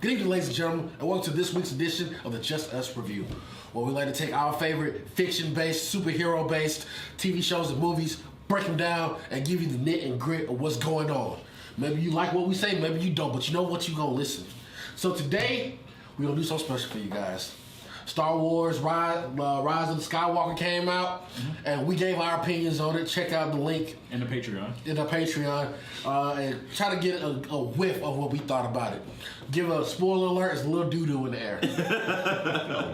Good evening, ladies and gentlemen, and welcome to this week's edition of the Just Us Review, where we like to take our favorite fiction-based, superhero-based TV shows and movies, break them down, and give you the knit and grit of what's going on. Maybe you like what we say, maybe you don't, but you know what, you gonna listen. So today, we're gonna do something special for you guys. Star Wars Rise of the Skywalker came out, and we gave our opinions on it. Check out the link in the Patreon. And try to get a whiff of what we thought about it. Give a spoiler alert, it's a little doo-doo in the air.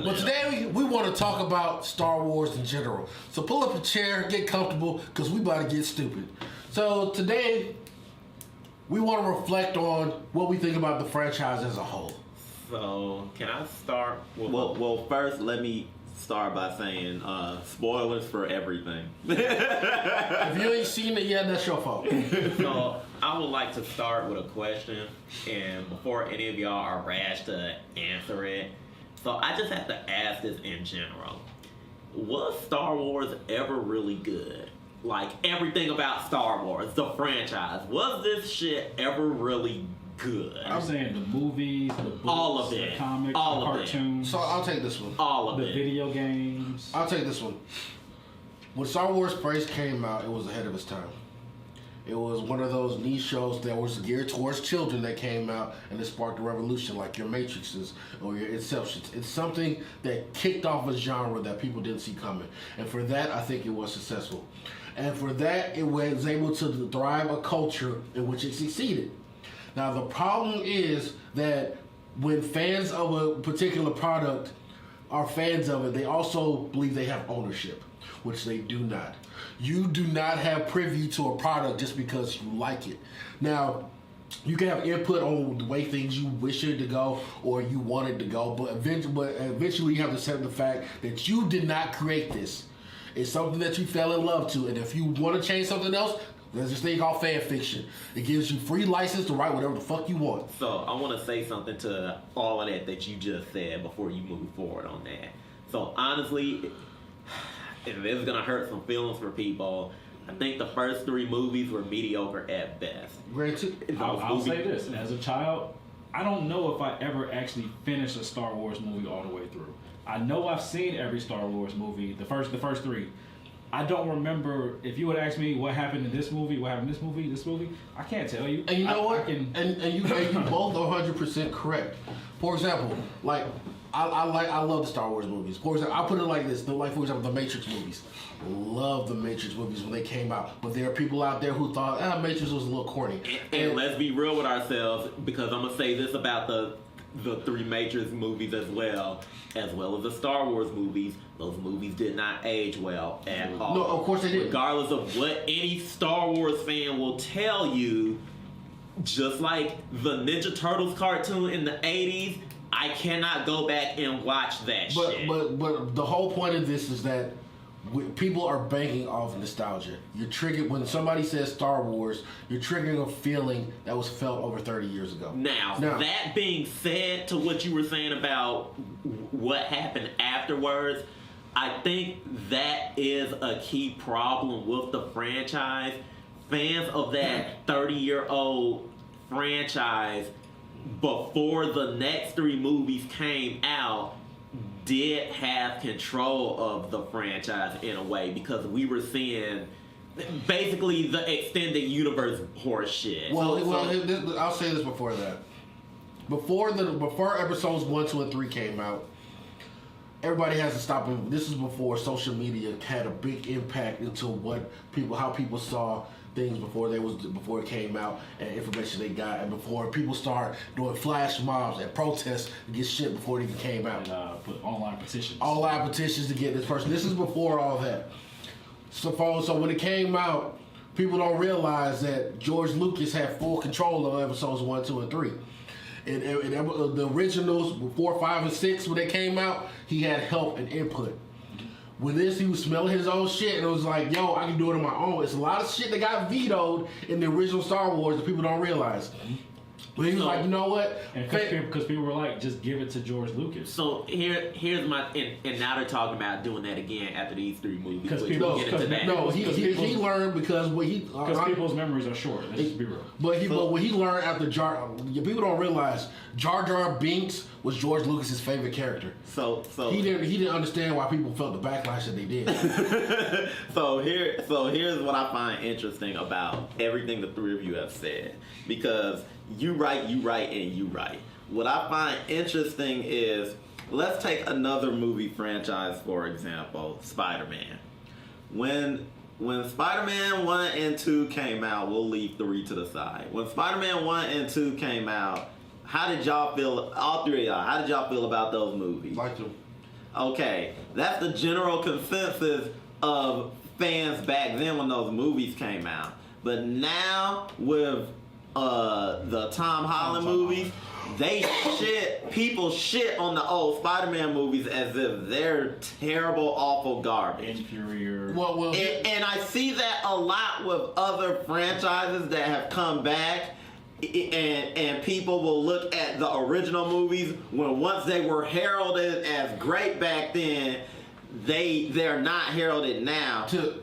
But today, we want to talk about Star Wars in general. So pull up a chair, get comfortable, because we about to get stupid. So today, we want to reflect on what we think about the franchise as a whole. So, can I start? Well, first, let me start by saying spoilers for everything. If you ain't seen it yet, that's your fault. So, I would like to start with a question, and before any of y'all are rash to answer it, so I just have to ask this in general. Was Star Wars ever really good? Like, everything about Star Wars, the franchise, was this shit ever really good? I'm saying the movies, the books, all of it, the comics, all the of cartoons. So I'll take this one. All of the it. video games. I'll take this one. When Star Wars first came out, it was ahead of its time. It was one of those niche shows that was geared towards children that came out, and it sparked a revolution like your Matrixes or your Inceptions. It's something that kicked off a genre that people didn't see coming. And for that, I think it was successful. And for that, it was able to thrive a culture in which it succeeded. Now, the problem is that when fans of a particular product are fans of it, they also believe they have ownership, which they do not. You do not have privy to a product just because you like it. Now, you can have input on the way things you wish it to go or you want it to go, but eventually you have to accept the fact that you did not create this. It's something that you fell in love to, and if you want to change something else, there's this thing called fan fiction. It gives you free license to write whatever the fuck you want. So I want to say something to all of that you just said before you move forward on that. So honestly, if this is going to hurt some feelings for people, I think the first three movies were mediocre at best. Granted, I'll say this. As a child, I don't know if I ever actually finished a Star Wars movie all the way through. I know I've seen every Star Wars movie, the first three. I don't remember, if you would ask me what happened in this movie, this movie, I can't tell you. And you know what? And you both are 100% correct. For example, like I love the Star Wars movies. For example, I'll put it like this: for example, the Matrix movies. Love the Matrix movies when they came out, but there are people out there who thought Matrix was a little corny. And let's be real with ourselves, because I'm gonna say this about the three Matrix movies as well as the Star Wars movies. Those movies did not age well at all. No, of course they didn't. Regardless of what any Star Wars fan will tell you, just like the Ninja Turtles cartoon in the 80s, I cannot go back and watch that shit. But the whole point of this is that people are banking off nostalgia. You're triggered when somebody says Star Wars. You're triggering a feeling that was felt over 30 years ago. Now, that being said, to what you were saying about what happened afterwards, I think that is a key problem with the franchise. Fans of that 30-year-old franchise, before the next three movies came out, did have control of the franchise in a way, because we were seeing basically the extended universe horse shit. I'll say this before that. Before episodes 1, 2, and 3 came out, everybody has to stop. This is before social media had a big impact into how people saw things before it came out, and information they got, and before people start doing flash mobs and protests to get shit before it even came out. And put online petitions. Online petitions to get this person. This is before all that. So when it came out, people don't realize that George Lucas had full control of episodes 1, 2, and 3. And the originals, 4, 5, and 6, when they came out, he had help and input. With this, he was smelling his own shit, and it was like, yo, I can do it on my own. It's a lot of shit that got vetoed in the original Star Wars that people don't realize. But he was like, you know what? And because people were like, just give it to George Lucas. So here's my and now they're talking about doing that again after these 3 movies. Because which people- we'll get into that. No, he learned because what he Because people's memories are short. Let's just be real. But what he learned after people don't realize Jar Jar Binks was George Lucas's favorite character. So He didn't understand why people felt the backlash that they did. so here's what I find interesting about everything the 3 of you have said, because you right, and you right. What I find interesting is, let's take another movie franchise for example, Spider-Man. When Spider-Man 1 and 2 came out, we'll leave 3 to the side. When Spider-Man 1 and 2 came out, how did y'all feel, all 3 of y'all, how did y'all feel about those movies? Liked him. Okay, that's the general consensus of fans back then when those movies came out. But now with the Tom Holland movies, people shit on the old Spider-Man movies as if they're terrible, awful garbage. Inferior. Well, And I see that a lot with other franchises that have come back. And people will look at the original movies when once they were heralded as great back then, they're not heralded now. To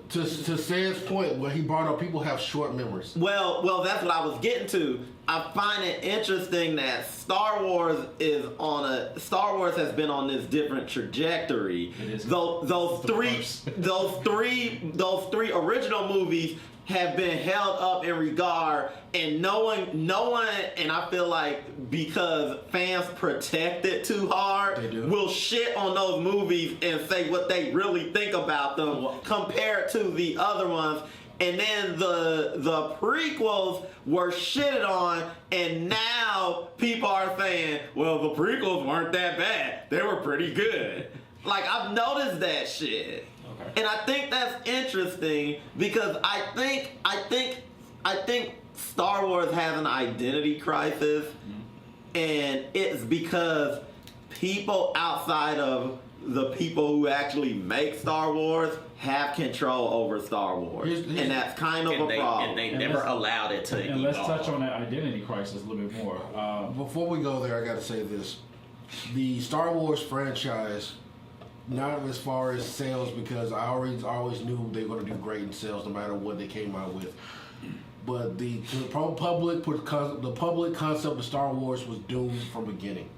Sam's point, where he brought up, people have short memories. Well, that's what I was getting to. I find it interesting that Star Wars has been on this different trajectory. It is. Those three original movies have been held up in regard, and no one, and I feel like because fans protect it too hard, will shit on those movies and say what they really think about them compared to the other ones. And then the prequels were shitted on, and now people are saying, well, the prequels weren't that bad. They were pretty good. Like, I've noticed that shit. Okay. And I think that's interesting because I think Star Wars has an identity crisis, and it's because people outside of the people who actually make Star Wars have control over Star Wars, and that's kind of a problem. And they never allowed it to evolve. And let's touch on that identity crisis a little bit more. Before we go there, I got to say this: the Star Wars franchise, not as far as sales, because I always knew they were going to do great in sales, no matter what they came out with. But the public concept of Star Wars was doomed from the beginning.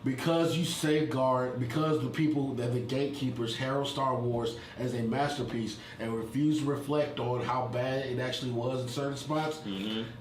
Because you safeguard, because the people, that the gatekeepers herald Star Wars as a masterpiece and refuse to reflect on how bad it actually was in certain spots,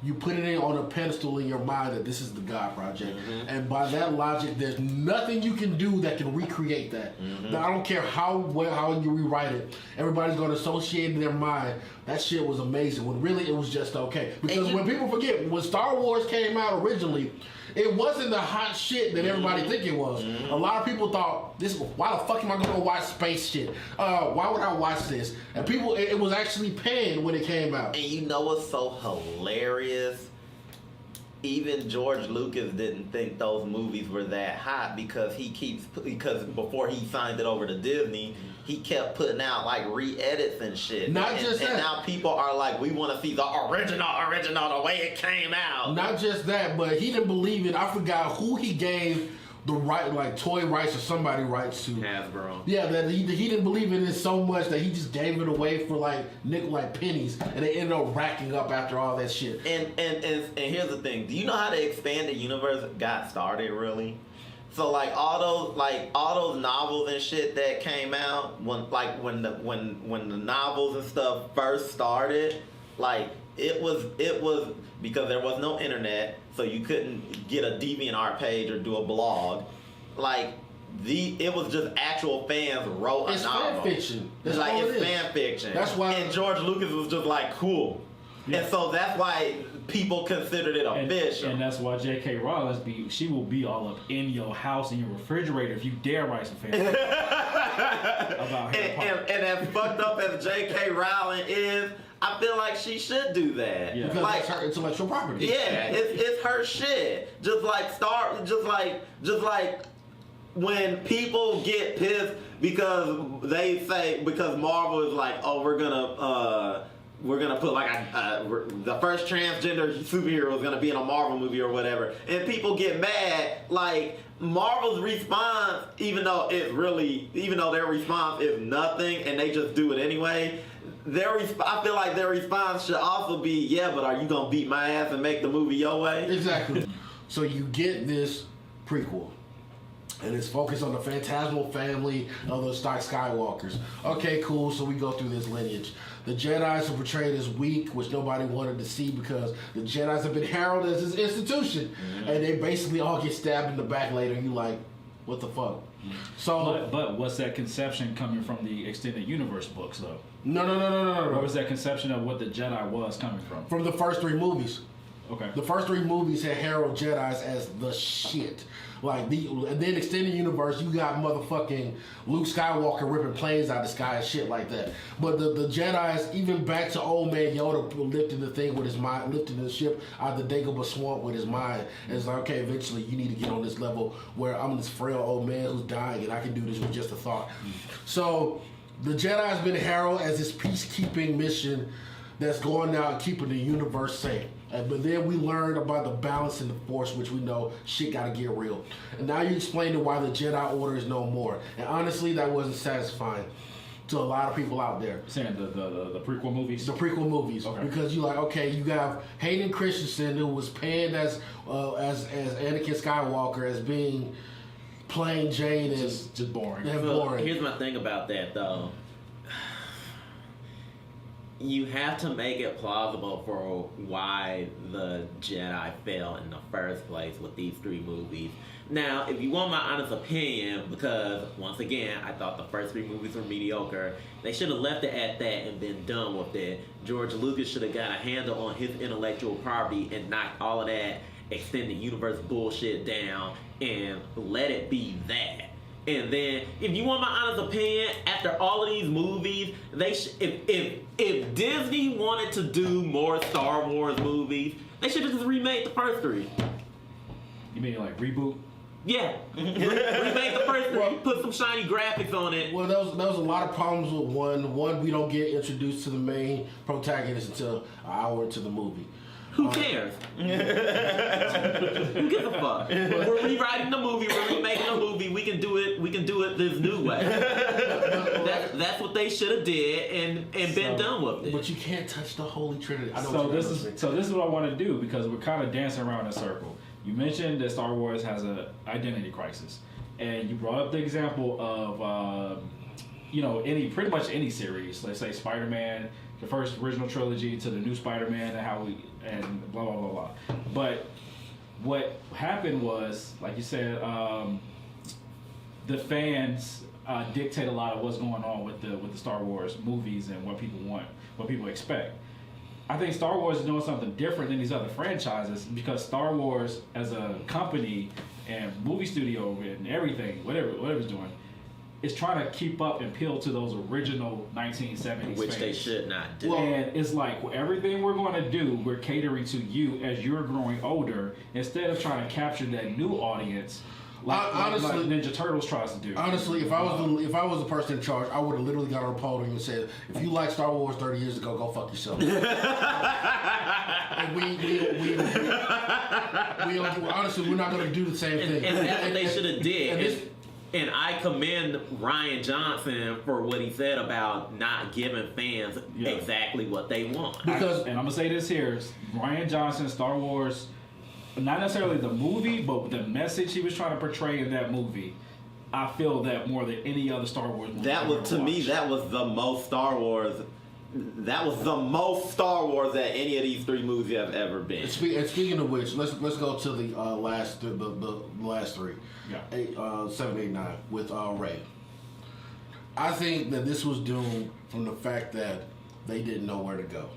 you put it on a pedestal in your mind that this is the God Project. And by that logic, there's nothing you can do that can recreate that. Now, I don't care how you rewrite it. Everybody's going to associate in their mind that shit was amazing, when really it was just okay. Because when people forget, when Star Wars came out originally, it wasn't the hot shit that everybody think it was. A lot of people thought, why the fuck am I gonna watch space shit? Why would I watch this? And people, it was actually panned when it came out. And you know what's so hilarious? Even George Lucas didn't think those movies were that hot because because before he signed it over to Disney, he kept putting out like re-edits and shit. And now people are like, we want to see the original, the way it came out. Not just that, but he didn't believe it. I forgot who he gave the right, like toy rights or somebody rights to. Hasbro. Yeah, that he didn't believe in it so much that he just gave it away for like pennies, and they ended up racking up after all that shit. And here's the thing: do you know how the expanded universe got started? Really? So like all those novels and shit that came out when the novels and stuff first started, like it was because there was no internet, so you couldn't get a DeviantArt page or do a blog. Like it was just actual fans wrote a novel. Fan fiction. It's fan fiction. That's why. And George Lucas was just like cool. Yeah. And so that's why people considered it official. And that's why J.K. Rowling she will be all up in your house, in your refrigerator, if you dare write some fan about Harry Potter. And as fucked up as J.K. Rowling is, I feel like she should do that. Yeah. Because like, it's her intellectual property. Yeah, it's her shit. Just like when people get pissed because Marvel is like, oh, we're gonna we're gonna put like the first transgender superhero is gonna be in a Marvel movie or whatever, and people get mad. Like Marvel's response, even though their response is nothing, and they just do it anyway. I feel like their response should also be, yeah, but are you gonna beat my ass and make the movie your way? Exactly. So you get this prequel, and it's focused on the phantasmal family of the Skywalkers. Okay, cool. So we go through this lineage. The Jedi's are portrayed as weak, which nobody wanted to see because the Jedi's have been heralded as this institution, and they basically all get stabbed in the back later. And you like, what the fuck? So, but what's that conception coming from the extended universe books, though? No. Where was that conception of what the Jedi was coming from? From the first 3 movies. Okay. The first 3 movies had herald Jedi's as the shit. And then extended universe, you got motherfucking Luke Skywalker ripping planes out of the sky and shit like that. But the Jedi's, even back to old man Yoda lifting the thing with his mind, lifting the ship out of the Dagobah swamp with his mind. And it's like, okay, eventually you need to get on this level where I'm this frail old man who's dying and I can do this with just a thought. So the Jedi's been heralded as this peacekeeping mission that's going out and keeping the universe safe. But then we learned about the balance in the Force, which we know shit gotta get real. And now you explain why the Jedi Order is no more. And honestly, that wasn't satisfying to a lot of people out there. Saying the prequel movies? The prequel movies. Okay. Because you like, okay, you got Hayden Christensen, who was panned as Anakin Skywalker, as being plain Jane and just boring. And So, boring. here's my thing about that, though. You have to make it plausible for why the Jedi fell in the first place with these 3 movies. Now, if you want my honest opinion, because once again, I thought the first 3 movies were mediocre, they should have left it at that and been done with it. George Lucas should have got a handle on his intellectual property and knocked all of that extended universe bullshit down and let it be that. And then, if you want my honest opinion, after all of these movies, if Disney wanted to do more Star Wars movies, they should have just remade the first 3. You mean like reboot? Yeah, remake the first 3, put some shiny graphics on it. Well, there was a lot of problems with one. One, we don't get introduced to the main protagonist until an hour into the movie. Who cares? Who gives a fuck? We're rewriting the movie. We're remaking the movie. We can do it. We can do it this new way. That's what they should have did and been done with it. But you can't touch the Holy Trinity. I know So what this you're is saying. what I want to do because we're kind of dancing around in a circle. You mentioned that Star Wars has an identity crisis, and you brought up the example of pretty much any series. Let's say Spider-Man, the first original trilogy to the new Spider-Man, and blah blah blah blah. But what happened was, like you said, the fans dictate a lot of what's going on with the Star Wars movies and what people want, what people expect. I think Star Wars is doing something different than these other franchises because Star Wars as a company and movie studio and everything, whatever it's doing, is trying to keep up and appeal to those original 1970s Which fans. they should not do. And it's like everything we're going to do, we're catering to you as you're growing older instead of trying to capture that new audience. Like Ninja Turtles tries to do. Honestly, if I was the person in charge, I would have literally got on a podium and said, "If you like Star Wars 30 years ago, go fuck yourself." And honestly, we're not going to do the same thing. And that's what they should have did. And I commend Rian Johnson for what he said about not giving fans exactly what they want. And I'm going to say this here. Rian Johnson, Star Wars, not necessarily the movie, but the message he was trying to portray in that movie, I feel that more than any other Star Wars movie. That was, to me, that was the most Star Wars. That was the most Star Wars that any of these 3 movies have ever been. And speaking of which, let's go to the last 3. Yeah. 7, 8, 9 with Rey. I think that this was doomed from the fact that they didn't know where to go.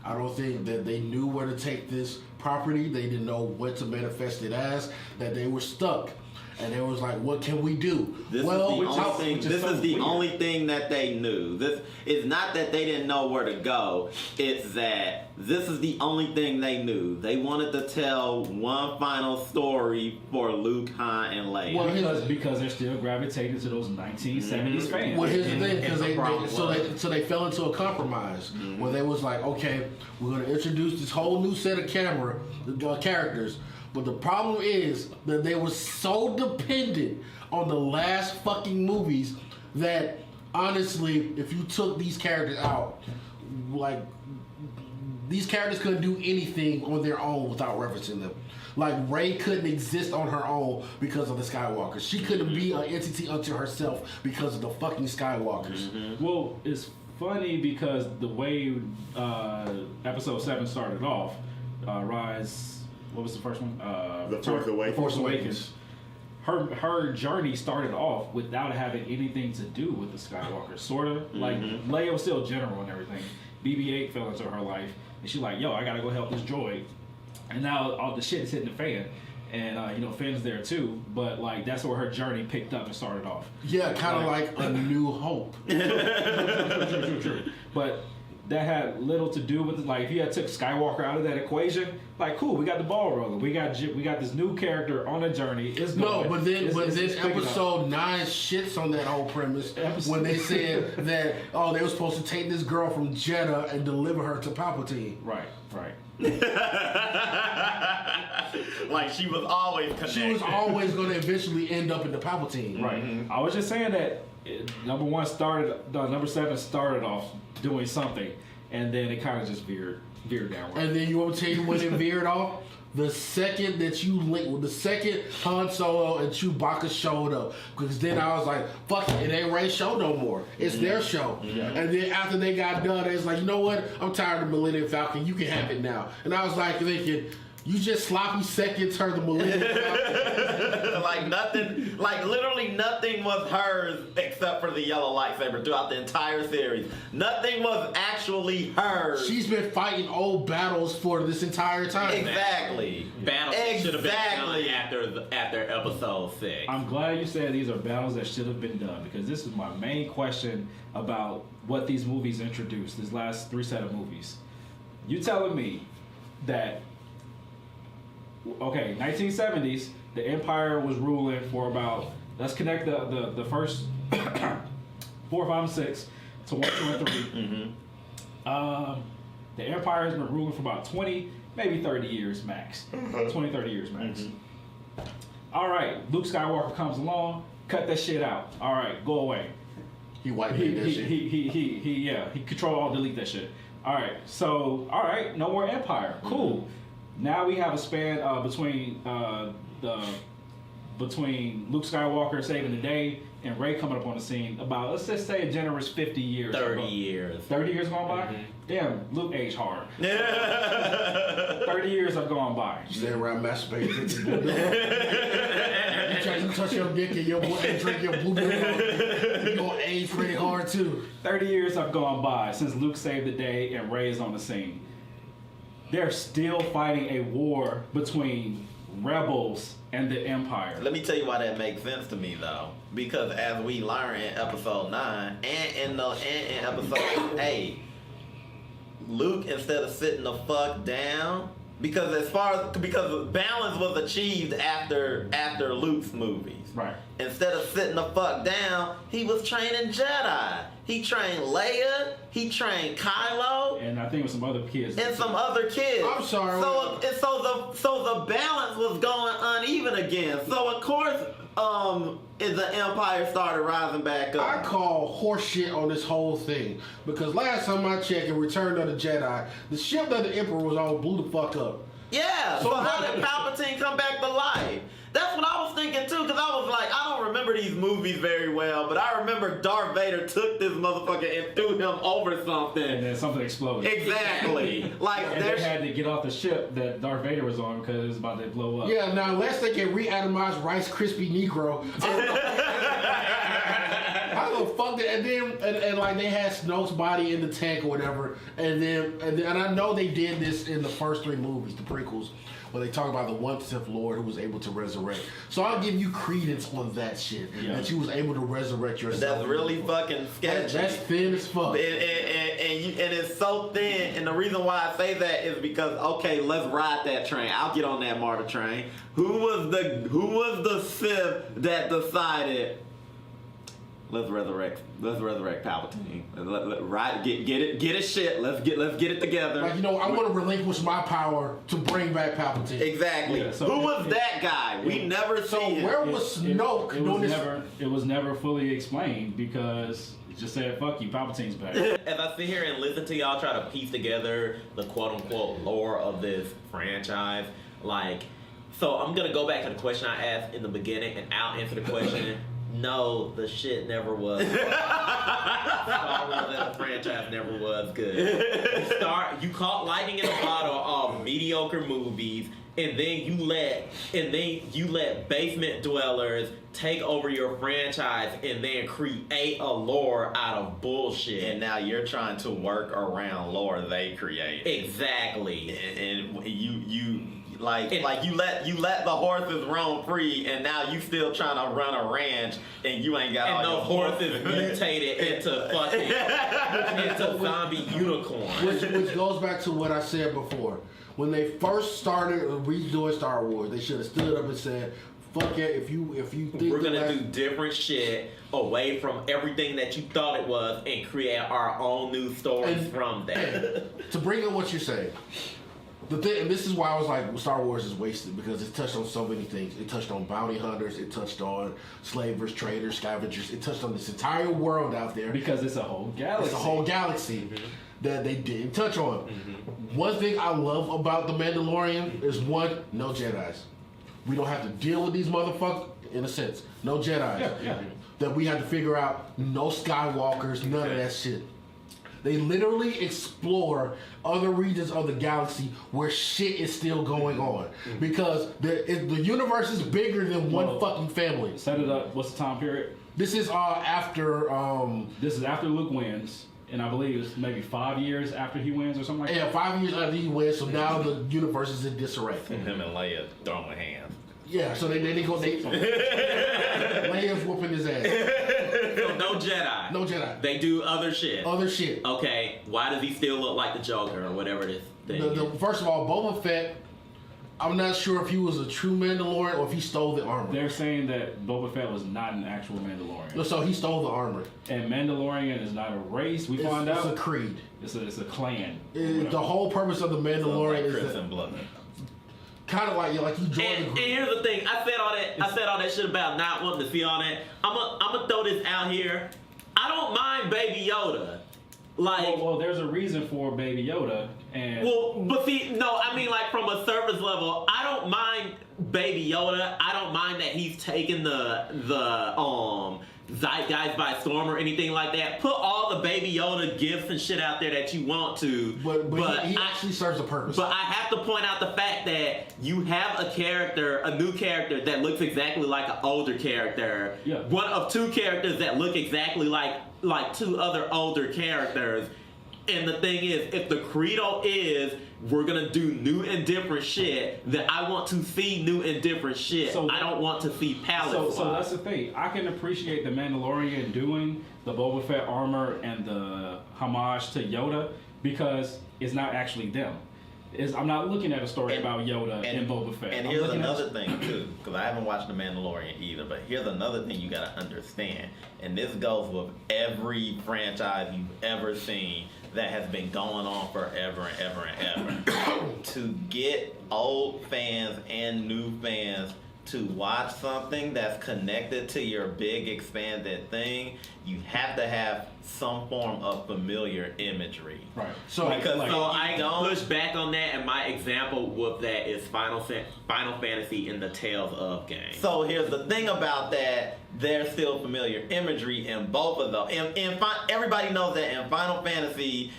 I don't think that they knew where to take this property. They didn't know what to manifest it as. That they were stuck. and they was like, "What can we do?" This is the only thing that they knew. This is not that they didn't know where to go. It's that this is the only thing they knew. They wanted to tell one final story for Luke, Han, and Leia. Well, because they're still gravitating to those 1970s fans. Well, here's the thing, because they fell into a compromise where they was like, okay, we're going to introduce this whole new set of characters, but the problem is that they were so dependent on the last fucking movies that honestly, if you took these characters out, like, these characters couldn't do anything on their own without referencing them. Like, Rey couldn't exist on her own because of the Skywalkers. She couldn't be an entity unto herself because of the fucking Skywalkers. Well, it's funny because the way Episode 7 started off, Rise, what was the first one? The Force Awakens. Her journey started off without having anything to do with the Skywalkers, sort of. Like, Leia was still a general and everything. BB-8 fell into her life, and she's like, yo, I gotta go help this droid. And now all the shit is hitting the fan. And, Finn's there too, but, like, that's where her journey picked up and started off. Yeah, kind of like A New Hope. True. But that had little to do with it. Like, if you had took Skywalker out of that equation, like, cool, we got the ball rolling. We got this new character on a journey. It's going. But then Episode 9 shits on that whole premise when they said that, they were supposed to take this girl from Jeddah and deliver her to Palpatine. Right. Like, she was always connected. She was always going to eventually end up in the Palpatine. Right. I was just saying that number 7 started off doing something, and then it kind of just veered downward. And then you want to tell you when it veered off? The second that the second Han Solo and Chewbacca showed up, because then I was like, fuck it ain't Rey's show no more. It's their show. Yeah. And then after they got done, they was like, you know what? I'm tired of Millennium Falcon. You can have it now. And I was like thinking, you just sloppy seconds her the Millennium Falcon. Literally nothing was hers except for the yellow lightsaber throughout the entire series. Nothing was actually hers. She's been fighting old battles for this entire time. Exactly. Battles that should have been done after Episode 6. I'm glad you said these are battles that should have been done, because this is my main question about what these movies introduced, these last 3 set of movies. You telling me that 1970s, the Empire was ruling for about, let's connect the first 4, 5, and 6 to 1, 2, and 3. The Empire has been ruling for about 20, maybe 30 years max. 20, 30 years max. All right, Luke Skywalker comes along, cut that shit out. All right, go away. He white-made that shit. He control, delete that shit. All right, no more Empire. Cool. Now we have a span between Luke Skywalker saving the day and Rey coming up on the scene about, let's just say, a generous 50 years. 30 years. 30 years gone by? Damn, Luke aged hard. 30 years have gone by. You stand around masturbating. You touch your dick and your boy and drink your blue milk. You're going to age pretty hard too. 30 years have gone by since Luke saved the day and Rey is on the scene. They're still fighting a war between rebels and the Empire. Let me tell you why that makes sense to me, though. Because as we learn in Episode 9 and in Episode 8, Luke, instead of sitting the fuck down, because balance was achieved after Luke's movies. Right. Instead of sitting the fuck down, he was training Jedi. He trained Leia. He trained Kylo. And I think with some other kids. And some other kids. I'm sorry. So the balance was going uneven again. So of course, the Empire started rising back up. I call horseshit on this whole thing because last time I checked, in Return of the Jedi, the ship that the Emperor was on blew the fuck up. Yeah. So how did Palpatine come back to life? That's what I was thinking too, because I was like, I don't remember these movies very well, but I remember Darth Vader took this motherfucker and threw him over something. And then something exploded. Exactly. And they had to get off the ship that Darth Vader was on because it was about to blow up. Yeah, now unless they can reatomize Rice Krispie Negro. I No, fuck that. And then and like they had Snoke's body in the tank or whatever, and I know they did this in the first 3 movies, the prequels, where they talk about the one Sith Lord who was able to resurrect. So I'll give you credence on that shit, that you was able to resurrect yourself. That's really fucking sketchy. That's thin as fuck. And it's so thin, and the reason why I say that is because okay, let's ride that train. I'll get on that martyr train. Who was the Sith that decided? Let's resurrect Palpatine. Get his shit. Let's get it together. Like, I want to relinquish my power to bring back Palpatine. Exactly. Yeah, so who was that guy? We never So see him. where was Snoke doing this? It was never fully explained because it just said, "Fuck you, Palpatine's back." As I sit here and listen to y'all try to piece together the quote-unquote lore of this franchise, so I'm gonna go back to the question I asked in the beginning, and I'll answer the question. No, the shit never was. Star Wars as a franchise never was good. You caught lightning in a bottle of mediocre movies, and then you let basement dwellers take over your franchise and then create a lore out of bullshit. And now you're trying to work around lore they create. Exactly. And you let the horses roam free, and now you still trying to run a ranch, and you ain't got and all those your horses mutated into fucking into zombie unicorns. Which goes back to what I said before. When they first started redoing Star Wars, they should have stood up and said, "Fuck it, if you think we're gonna do different shit away from everything that you thought it was, and create our own new stories from that." To bring up what you're saying, the thing, and this is why I was like, Star Wars is wasted, because it touched on so many things. It touched on bounty hunters, it touched on slavers, traders, scavengers. It touched on this entire world out there. Because it's a whole galaxy. It's a whole galaxy that they didn't touch on. One thing I love about The Mandalorian is no Jedis. We don't have to deal with these motherfuckers, in a sense. No Jedis. Yeah. That we have to figure out. No Skywalkers, none of that shit. They literally explore other regions of the galaxy where shit is still going on. Because the universe is bigger than one fucking family. Set it up. What's the time period? This is after... This is after Luke wins. And I believe it's maybe 5 years after he wins or something like that. Yeah, 5 years after he wins, so now the universe is in disarray. And him and Leia throwing hands. Yeah, so they go... Leia's whooping his ass. So no Jedi. No Jedi. They do other shit. Other shit. Okay, why does he still look like the Joker or whatever this thing is? First of all, Boba Fett, I'm not sure if he was a true Mandalorian or if he stole the armor. They're saying that Boba Fett was not an actual Mandalorian. So he stole the armor. And Mandalorian is not a race, find out. It's a creed. It's a clan. The whole purpose of the Mandalorian is Chris and Blood. kind of like you join the And group. here's the thing, I said all that shit about not wanting to see all that. I'm gonna throw this out here. I don't mind Baby Yoda. Well, there's a reason for Baby Yoda, and but see, no, I mean from a surface level, I don't mind Baby Yoda. I don't mind that he's taken the zeitgeist by storm or anything like that. Put all the Baby Yoda gifts and shit out there that you want to, but he actually serves a purpose. But I have to point out the fact that you have a new character that looks exactly like an older character. Yeah. One of two characters that look exactly like two other older characters. And the thing is, if the credo is we're gonna do new and different shit, then I want to see new and different shit. So- I don't want to see palette so that's the thing. I can appreciate the Mandalorian doing the Boba Fett armor and the homage to Yoda because it's not actually them. I'm not looking at a story about Yoda and Boba Fett. And here's another thing too, because I haven't watched The Mandalorian either, but here's another thing you gotta understand, and this goes with every franchise you've ever seen that has been going on forever and ever and ever. To get old fans and new fans to watch something that's connected to your big expanded thing, you have to have some form of familiar imagery. Right. So I push back on that, and my example with that is Final Fantasy in the Tales of game. So here's the thing about that: there's still familiar imagery in both of them. Everybody knows that in Final Fantasy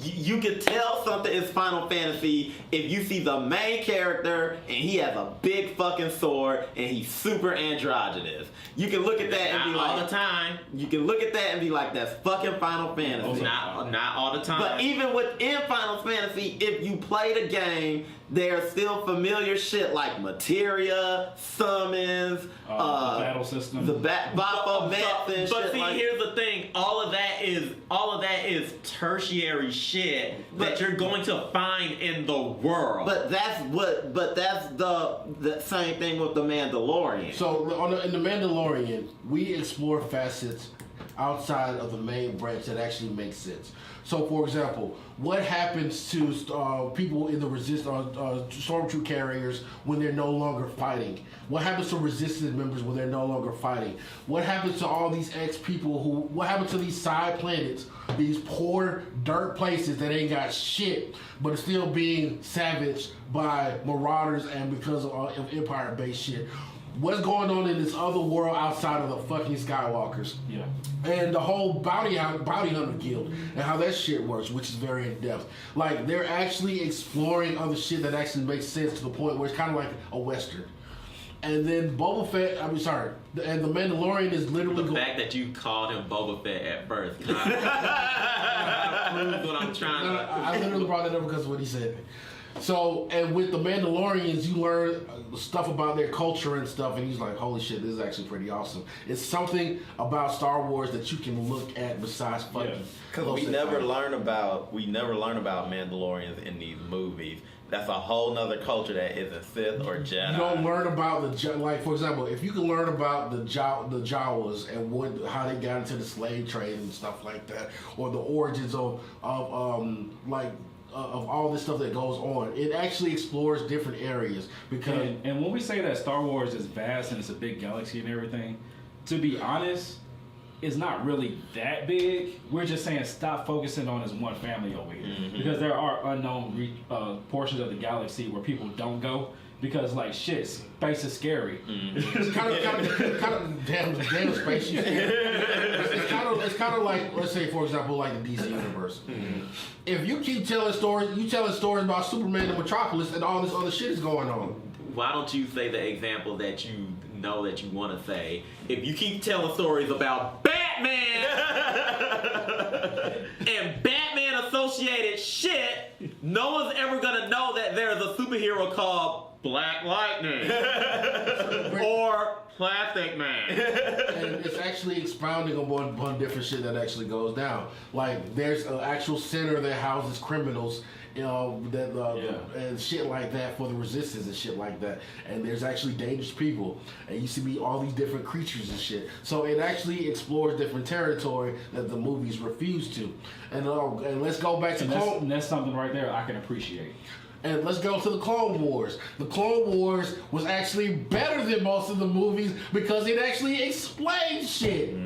You can tell something is Final Fantasy if you see the main character and he has a big fucking sword and he's super androgynous. You can look at that and be like, all the time. You can look at that and be like, that's fucking Final Fantasy. Not all the time. But even within Final Fantasy, if you play the game, there's still familiar shit like materia, summons, the battle system, the Baphomet and but shit. see, Like, here's the thing: all of that is tertiary shit that you're going to find in the world. but that's the same thing with the Mandalorian. So in the Mandalorian, we explore facets outside of the main branch that actually make sense. So, for example, what happens to people in the stormtroop carriers when they're no longer fighting? What happens to resistance members when they're no longer fighting? What happens to all these people what happens to these side planets, these poor dirt places that ain't got shit, but are still being savaged by marauders and because of Empire-based shit? What's going on in this other world outside of the fucking Skywalkers? Yeah. And the whole bounty hunter guild and how that shit works, which is very in depth. Like, they're actually exploring other shit that actually makes sense to the point where it's kind of like a western. And then Boba Fett, and the Mandalorian is literally The fact that you called him Boba Fett at first proves what I'm trying to. I literally brought that up because of what he said. So, and with the Mandalorians, you learn stuff about their culture and stuff, and he's like, holy shit, this is actually pretty awesome. It's something about Star Wars that you can look at besides fucking. Because we never learn about Mandalorians in these movies. That's a whole nother culture that isn't Sith or Jedi. You don't learn about like, for example, if you can learn about the Jawas and how they got into the slave trade and stuff like that, or the origins of all this stuff that goes on. It actually explores different areas because. And when we say that Star Wars is vast and it's a big galaxy and everything, to be honest, it's not really that big. We're just saying stop focusing on this one family over here, because there are unknown portions of the galaxy where people don't go. Because like shit, space is scary. It's kind of damn space. It's kind of like, let's say for example, like the DC universe. If you keep telling stories, about Superman and Metropolis, and all this other shit is going on. Why don't you say the example that you know that you want to say? If you keep telling stories about Batman and Batman associated shit, no one's ever gonna know that there's a superhero called Black Lightning or Plastic Man. And it's actually expounding upon different shit that actually goes down. Like there's an actual center that houses criminals, and shit like that for the resistance and shit like that. And there's actually dangerous people, and you see all these different creatures and shit. So it actually explores different territory that the movies refuse to. And let's go back to and that's something right there I can appreciate. And let's go to the Clone Wars. The Clone Wars was actually better than most of the movies because it actually explained shit.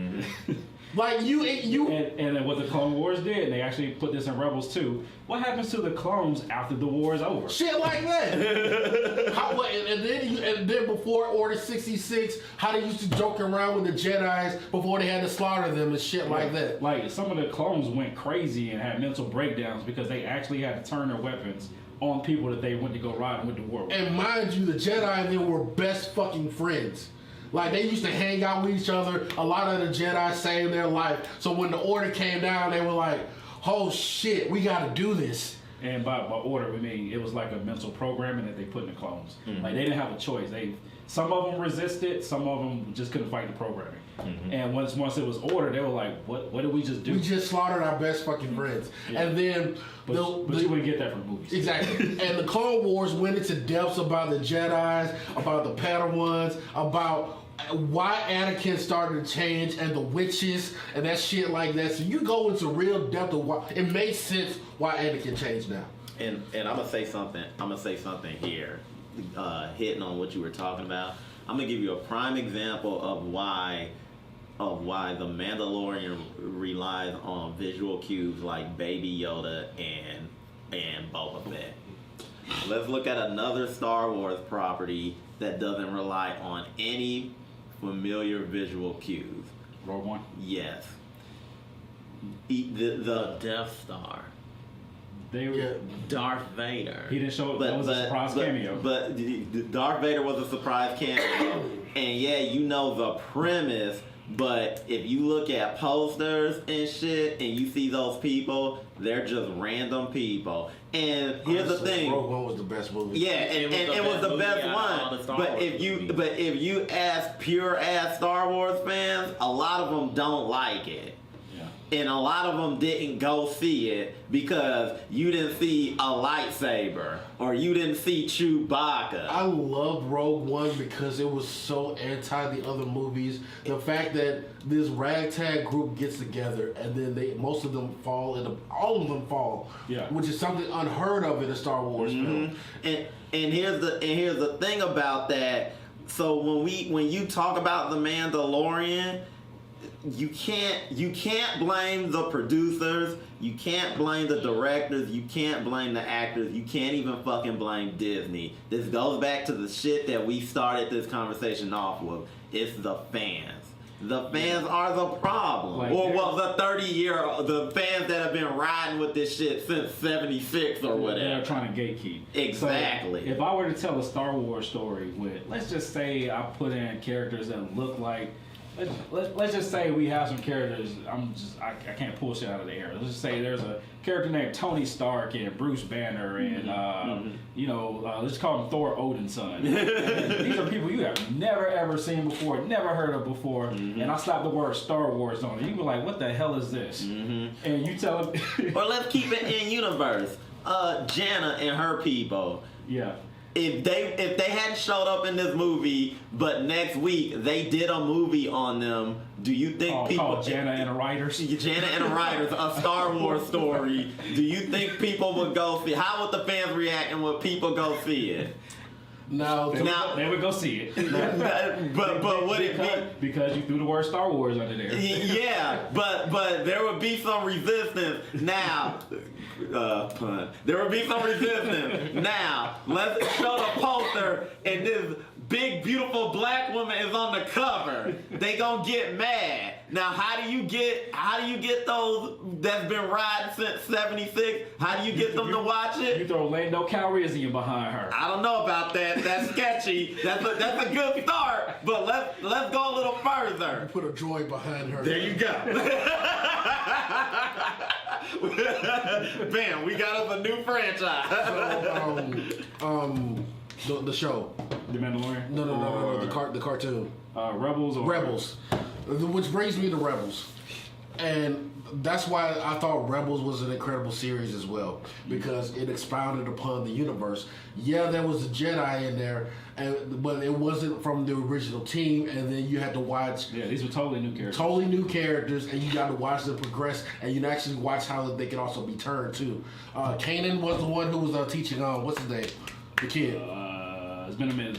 Like you and then what the Clone Wars did, and they actually put this in Rebels too. What happens to the clones after the war is over? Shit like that. and then before Order 66, how they used to joke around with the Jedis before they had to slaughter them and shit like that. Like some of the clones went crazy and had mental breakdowns because they actually had to turn their weapons on people that they went to go ride and went to war with. And mind you, the Jedi and them were best fucking friends. Like, they used to hang out with each other. A lot of the Jedi saved their life. So when the order came down, they were like, oh shit, we gotta do this. And by order, we mean it was like a mental programming that they put in the clones. Like, they didn't have a choice. Some of them resisted, some of them just couldn't fight the programming. And once it was ordered, they were like, what did we just do? We just slaughtered our best fucking friends. Yeah. And then... But you wouldn't get that from movies. Exactly. And the Clone Wars went into depths about the Jedis, about the Padawans, about why Anakin started to change, and the witches, and that shit like that. So you go into real depth of why... It makes sense why Anakin changed now. And I'm gonna say something. Here, hitting on what you were talking about. I'm gonna give you a prime example of why the Mandalorian relies on visual cues like Baby Yoda and Boba Fett. Let's look at another Star Wars property that doesn't rely on any familiar visual cues. Rogue One? Yes. The Death Star. Yeah. Darth Vader. He didn't show up. That was a surprise cameo. But Darth Vader was a surprise cameo. And yeah, you know the premise, but if you look at posters and shit and you see those people, they're just random people. And here's the thing. Rogue One was the best movie. Yeah, and it was the best one. But if you ask pure ass Star Wars fans, a lot of them don't like it. And a lot of them didn't go see it because you didn't see a lightsaber or you didn't see Chewbacca. I loved Rogue One because it was so anti the other movies. The fact that this ragtag group gets together and then most of them fall, all of them fall, which is something unheard of in a Star Wars film. And here's the thing about that. So when you talk about the Mandalorian, you can't blame the producers, you can't blame the directors, you can't blame the actors, you can't even fucking blame Disney. This goes back to the shit that we started this conversation off with. It's the fans. The fans are the problem. The fans that have been riding with this shit since 76 or whatever. They're trying to gatekeep. Exactly. So if I were to tell a Star Wars story with, let's just say I put in characters that look like, let's just say we have some characters. I can't pull shit out of the air. Let's just say there's a character named Tony Stark and Bruce Banner and let's call him Thor Odin's son. These are people you have never ever seen before, never heard of before, and I slap the word Star Wars on it. You be like, what the hell is this? And you tell them. Or let's keep it in universe. Jana and her people. Yeah. If they hadn't showed up in this movie, but next week they did a movie on them, do you think people called Jana and the Writers? Jana and the Writers, a Star Wars story? Do you think people would go see? How would the fans react, and would people go see it? Now they would go see it. but would it be because you threw the word Star Wars under there? Yeah, but there would be some resistance. Now, pun. There would be some resistance. Now, let's show the poster and this big beautiful black woman is on the cover. They gonna get mad. Now, how do you get those that's been riding since 76? How do you get them to watch it? You throw Lando Calrissian behind her. I don't know about that. That's sketchy. That's a good start. But let's go a little further. Put a droid behind her. There you go. Bam, we got us a new franchise. So, the show. The Mandalorian? No. The cartoon. Rebels or Rebels. Which brings me to Rebels. And that's why I thought Rebels was an incredible series as well. Because it expounded upon the universe. Yeah, there was a Jedi in there, but it wasn't from the original team. And then you had to watch... Yeah, these were totally new characters. Totally new characters, and you got to watch them progress. And you actually watch how they can also be turned, too. Kanan was the one who was teaching, what's his name? The kid. It's been a minute.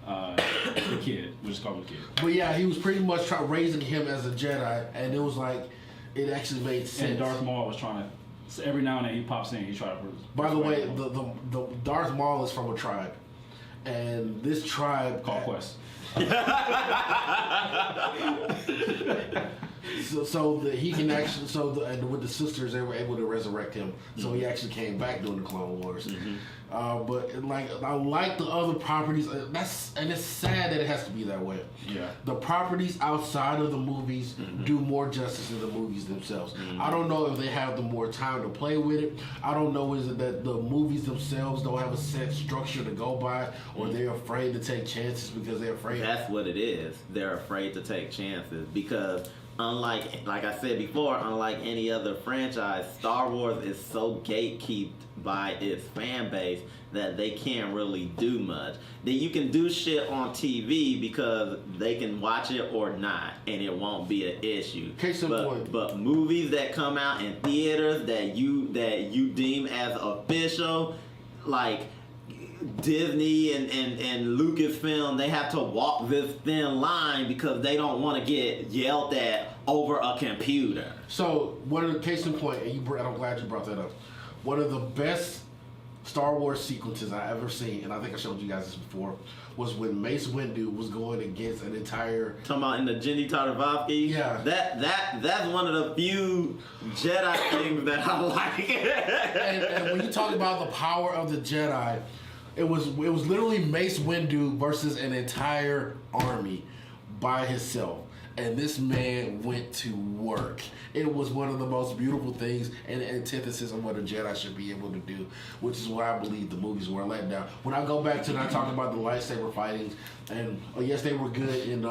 The kid. We'll just call him the kid. But yeah, he was pretty much raising him as a Jedi, and it was like, it actually made sense. And Darth Maul was trying to, so every now and then he pops in, he's trying to... By the way, the Darth Maul is from a tribe. And this tribe... Called Quest. He can actually, and with the sisters, they were able to resurrect him. So he actually came back during the Clone Wars. But I like the other properties. And it's sad that it has to be that way. Yeah. The properties outside of the movies do more justice than the movies themselves. I don't know if they have the more time to play with it. I don't know is it that the movies themselves don't have a set structure to go by, or they're afraid to take chances because they're afraid. That's what it is. They're afraid to take chances because unlike I said before, unlike any other franchise, Star Wars is so gatekept by its fan base that they can't really do much. Then you can do shit on TV because they can watch it or not, and it won't be an issue. Case in point. But movies that come out in theaters that you deem as official, like Disney and Lucasfilm, they have to walk this thin line because they don't want to get yelled at over a computer. So, one of the case in point, and I'm glad you brought that up. One of the best Star Wars sequences I ever seen, and I think I showed you guys this before, was when Mace Windu was going against an entire. Talking about in the Jenny Tartakovsky. Yeah. That's one of the few Jedi things that I like. And when you talk about the power of the Jedi, it was literally Mace Windu versus an entire army by himself. And this man went to work. It was one of the most beautiful things and antithesis of what a Jedi should be able to do, which is why I believe the movies were let down. When I go back to and I talk about the lightsaber fightings, and yes, they were good in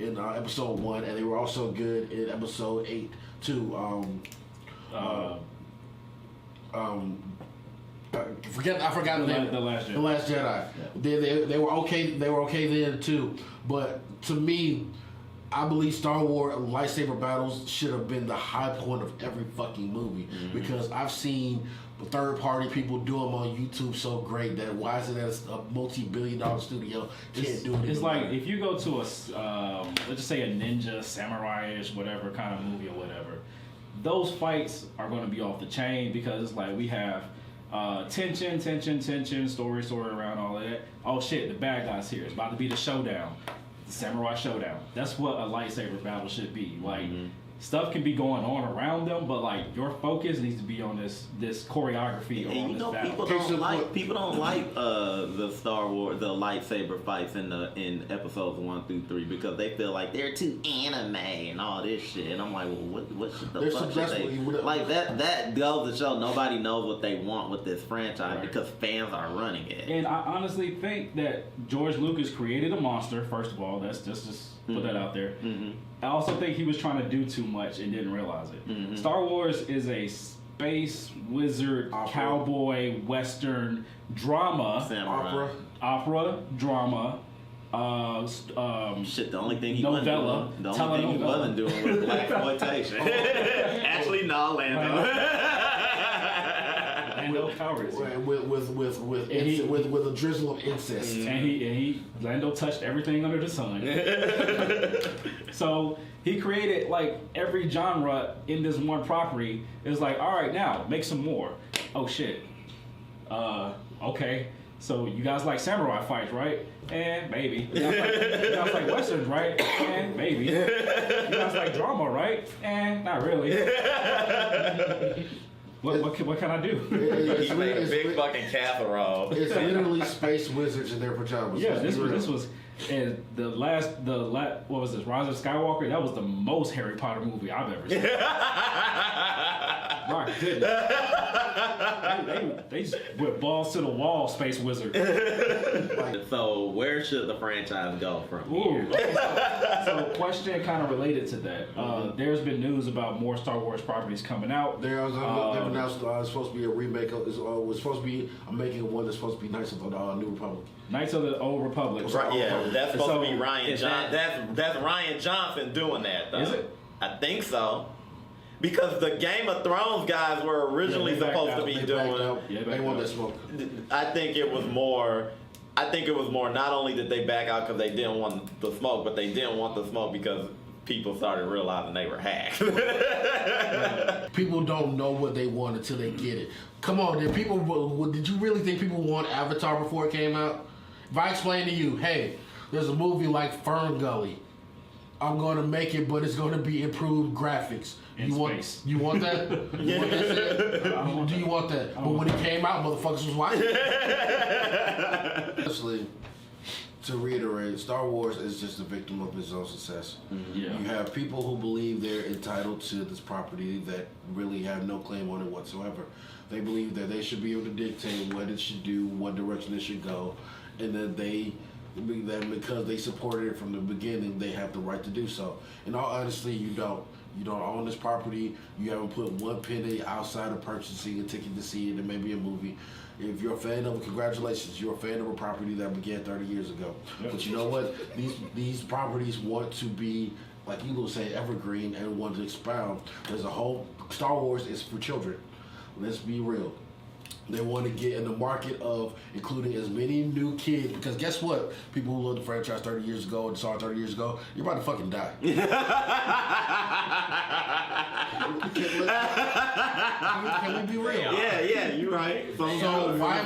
episode 1, and they were also good in episode 8 too. I forgot the name. The Last Jedi. The Last Jedi. Yeah. They were okay. They were okay then too. But to me, I believe Star Wars lightsaber battles should have been the high point of every fucking movie, because I've seen third-party people do them on YouTube so great that why is it that a multi-billion-dollar studio can't do it? It's like if you go to a let's just say a ninja, samurai-ish, whatever kind of movie or whatever, those fights are going to be off the chain, because it's like we have tension, story around all of that. Oh shit, the bad guy's here. It's about to be the showdown, the samurai showdown. That's what a lightsaber battle should be. Like, stuff can be going on around them, but like your focus needs to be on this choreography or And on you this know, battle. people don't like the Star Wars, the lightsaber fights in episodes 1 through 3, because they feel like they're too anime and all this shit. And I'm like, well, what should the fuck should they like? That goes to show nobody knows what they want with this franchise, because fans are running it. And I honestly think that George Lucas created a monster. First of all, that's just put that out there. I also think he was trying to do too much and didn't realize it. Star Wars is a space wizard, cowboy, western drama, Samurai. opera drama. Shit, the only thing he novella, wasn't doing was black exploitation. Actually, no, Lando. Lando Calrissian. With a drizzle of incest. And he Lando touched everything under the sun. So he created like every genre in this one property. It's like, all right, now make some more. Oh shit. Okay. So you guys like samurai fights, right? And maybe. You guys like westerns, right? And maybe. You guys like drama, right? And not really. What can I do? He made a big fucking casserole. It's literally space wizards in their pajamas. Yeah, this was, and the last, what was this? Rise of Skywalker. That was the most Harry Potter movie I've ever seen. My goodness. They just went balls to the wall, space wizard. So where should the franchise go from Ooh, here? okay, so question kind of related to that. There's been news about more Star Wars properties coming out. They've announced it's supposed to be a remake. It was supposed to be a making of one that's supposed to be Knights of the New Republic. Knights of the Old Republic. Right, yeah, that's supposed to be Ryan is Johnson. That's Ryan Johnson doing that, though. Is it? I think so. Because the Game of Thrones guys were originally supposed to be doing. They want that smoke. I think it was more. Not only did they back out because they didn't want the smoke, but they didn't want the smoke because people started realizing they were hacked. People don't know what they want until they get it. Come on, did you really think people want Avatar before it came out? If I explain to you, hey, there's a movie like Fern Gully, I'm going to make it, but it's going to be improved graphics. In space. You want that? You want that shit? Do you want that? But when it came out, motherfuckers was watching it. Honestly, to reiterate, Star Wars is just a victim of its own success. Yeah. You have people who believe they're entitled to this property that really have no claim on it whatsoever. They believe that they should be able to dictate what it should do, what direction it should go, and that because they supported it from the beginning, they have the right to do so. In all honesty, you don't. You don't own this property. You haven't put one penny outside of purchasing a ticket to see it, and maybe a movie. If you're a fan of it, congratulations. You're a fan of a property that began 30 years ago. Yep. But you know what? These properties want to be, like you will say, evergreen and want to expound. There's a whole Star Wars is for children. Let's be real. They want to get in the market of including as many new kids, because guess what? People who loved the franchise 30 years ago and saw it 30 years ago, you're about to fucking die. Can we be real? Yeah, you're right. So why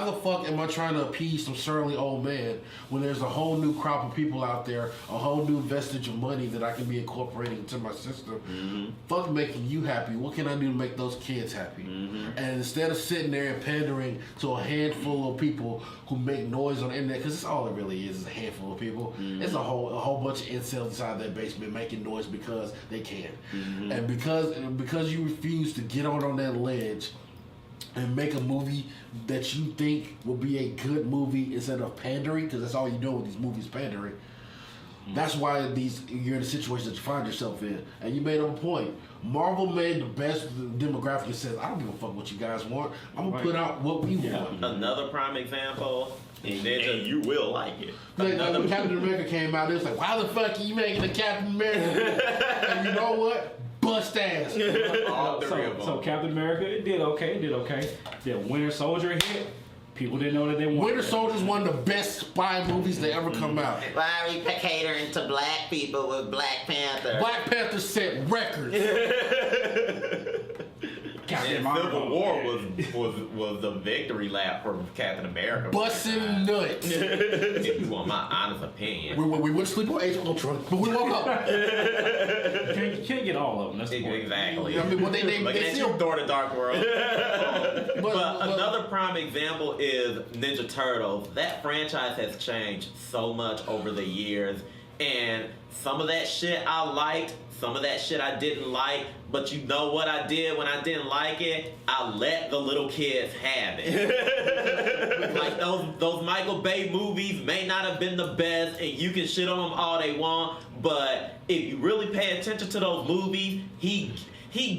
the fuck am I trying to appease some surly old man when there's a whole new crop of people out there, a whole new vestige of money that I can be incorporating into my system? Fuck making you happy. What can I do to make those kids happy? And instead of sitting there and pandering to a handful of people who make noise on the internet, because that's all it really is a handful of people. It's a whole bunch of incels inside their basement making noise because they can. And because you refuse to get on that ledge and make a movie that you think will be a good movie instead of pandering, because that's all you do with these movies, pandering. That's why you're in the situation that you find yourself in. And you made a point. Marvel made the best demographic and says, I don't give a fuck what you guys want. I'm going to put out what we want. Another prime example, and you will like it. Like when Captain America came out, it was like, why the fuck are you making a Captain America? And you know what? Bust ass. All three of them. So Captain America, it did okay. Then Winter Soldier hit. People didn't know that they wanted Winter Soldier's one of the best spy movies that ever come out. Why are we catering to black people with Black Panther? Black Panther set records. Captain Civil War was the victory lap for Captain America. Bussin' nuts. If you want my honest opinion. We went to sleep on Age of Ultron, but we woke up. You can't get all of them. That's the point. Exactly. I mean, well, they Looking at still you, Thor: The Dark World. but Another prime example is Ninja Turtles. That franchise has changed so much over the years, and some of that shit I liked, some of that shit I didn't like. But you know what I did when I didn't like it? I let the little kids have it. Like those Michael Bay movies may not have been the best, and you can shit on them all they want. But if you really pay attention to those movies, he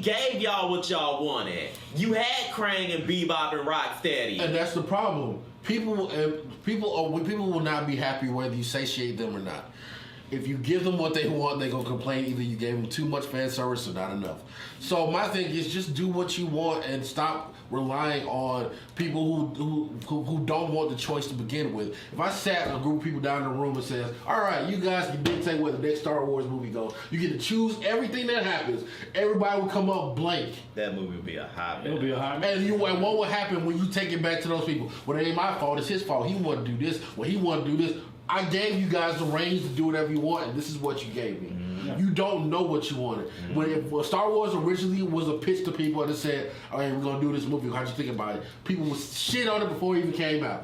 gave y'all what y'all wanted. You had Krang and Bebop and Rocksteady. and that's the problem. People will not be happy whether you satiate them or not. If you give them what they want, they're going to complain either you gave them too much fan service or not enough. So my thing is just do what you want and stop relying on people who don't want the choice to begin with. If I sat a group of people down in the room and says, all right, you guys can dictate where the next Star Wars movie goes. You get to choose everything that happens. Everybody would come up blank. That movie would be a hot mess. It'll be a hot mess. And what would happen when you take it back to those people? Well, it ain't my fault. It's his fault. He wanted to do this. Well, he wanted to do this. I gave you guys the range to do whatever you want, and this is what you gave me. You don't know what you wanted. When Star Wars originally was a pitch to people and it said, all right, we're going to do this movie, how'd you think about it? People would shit on it before it even came out.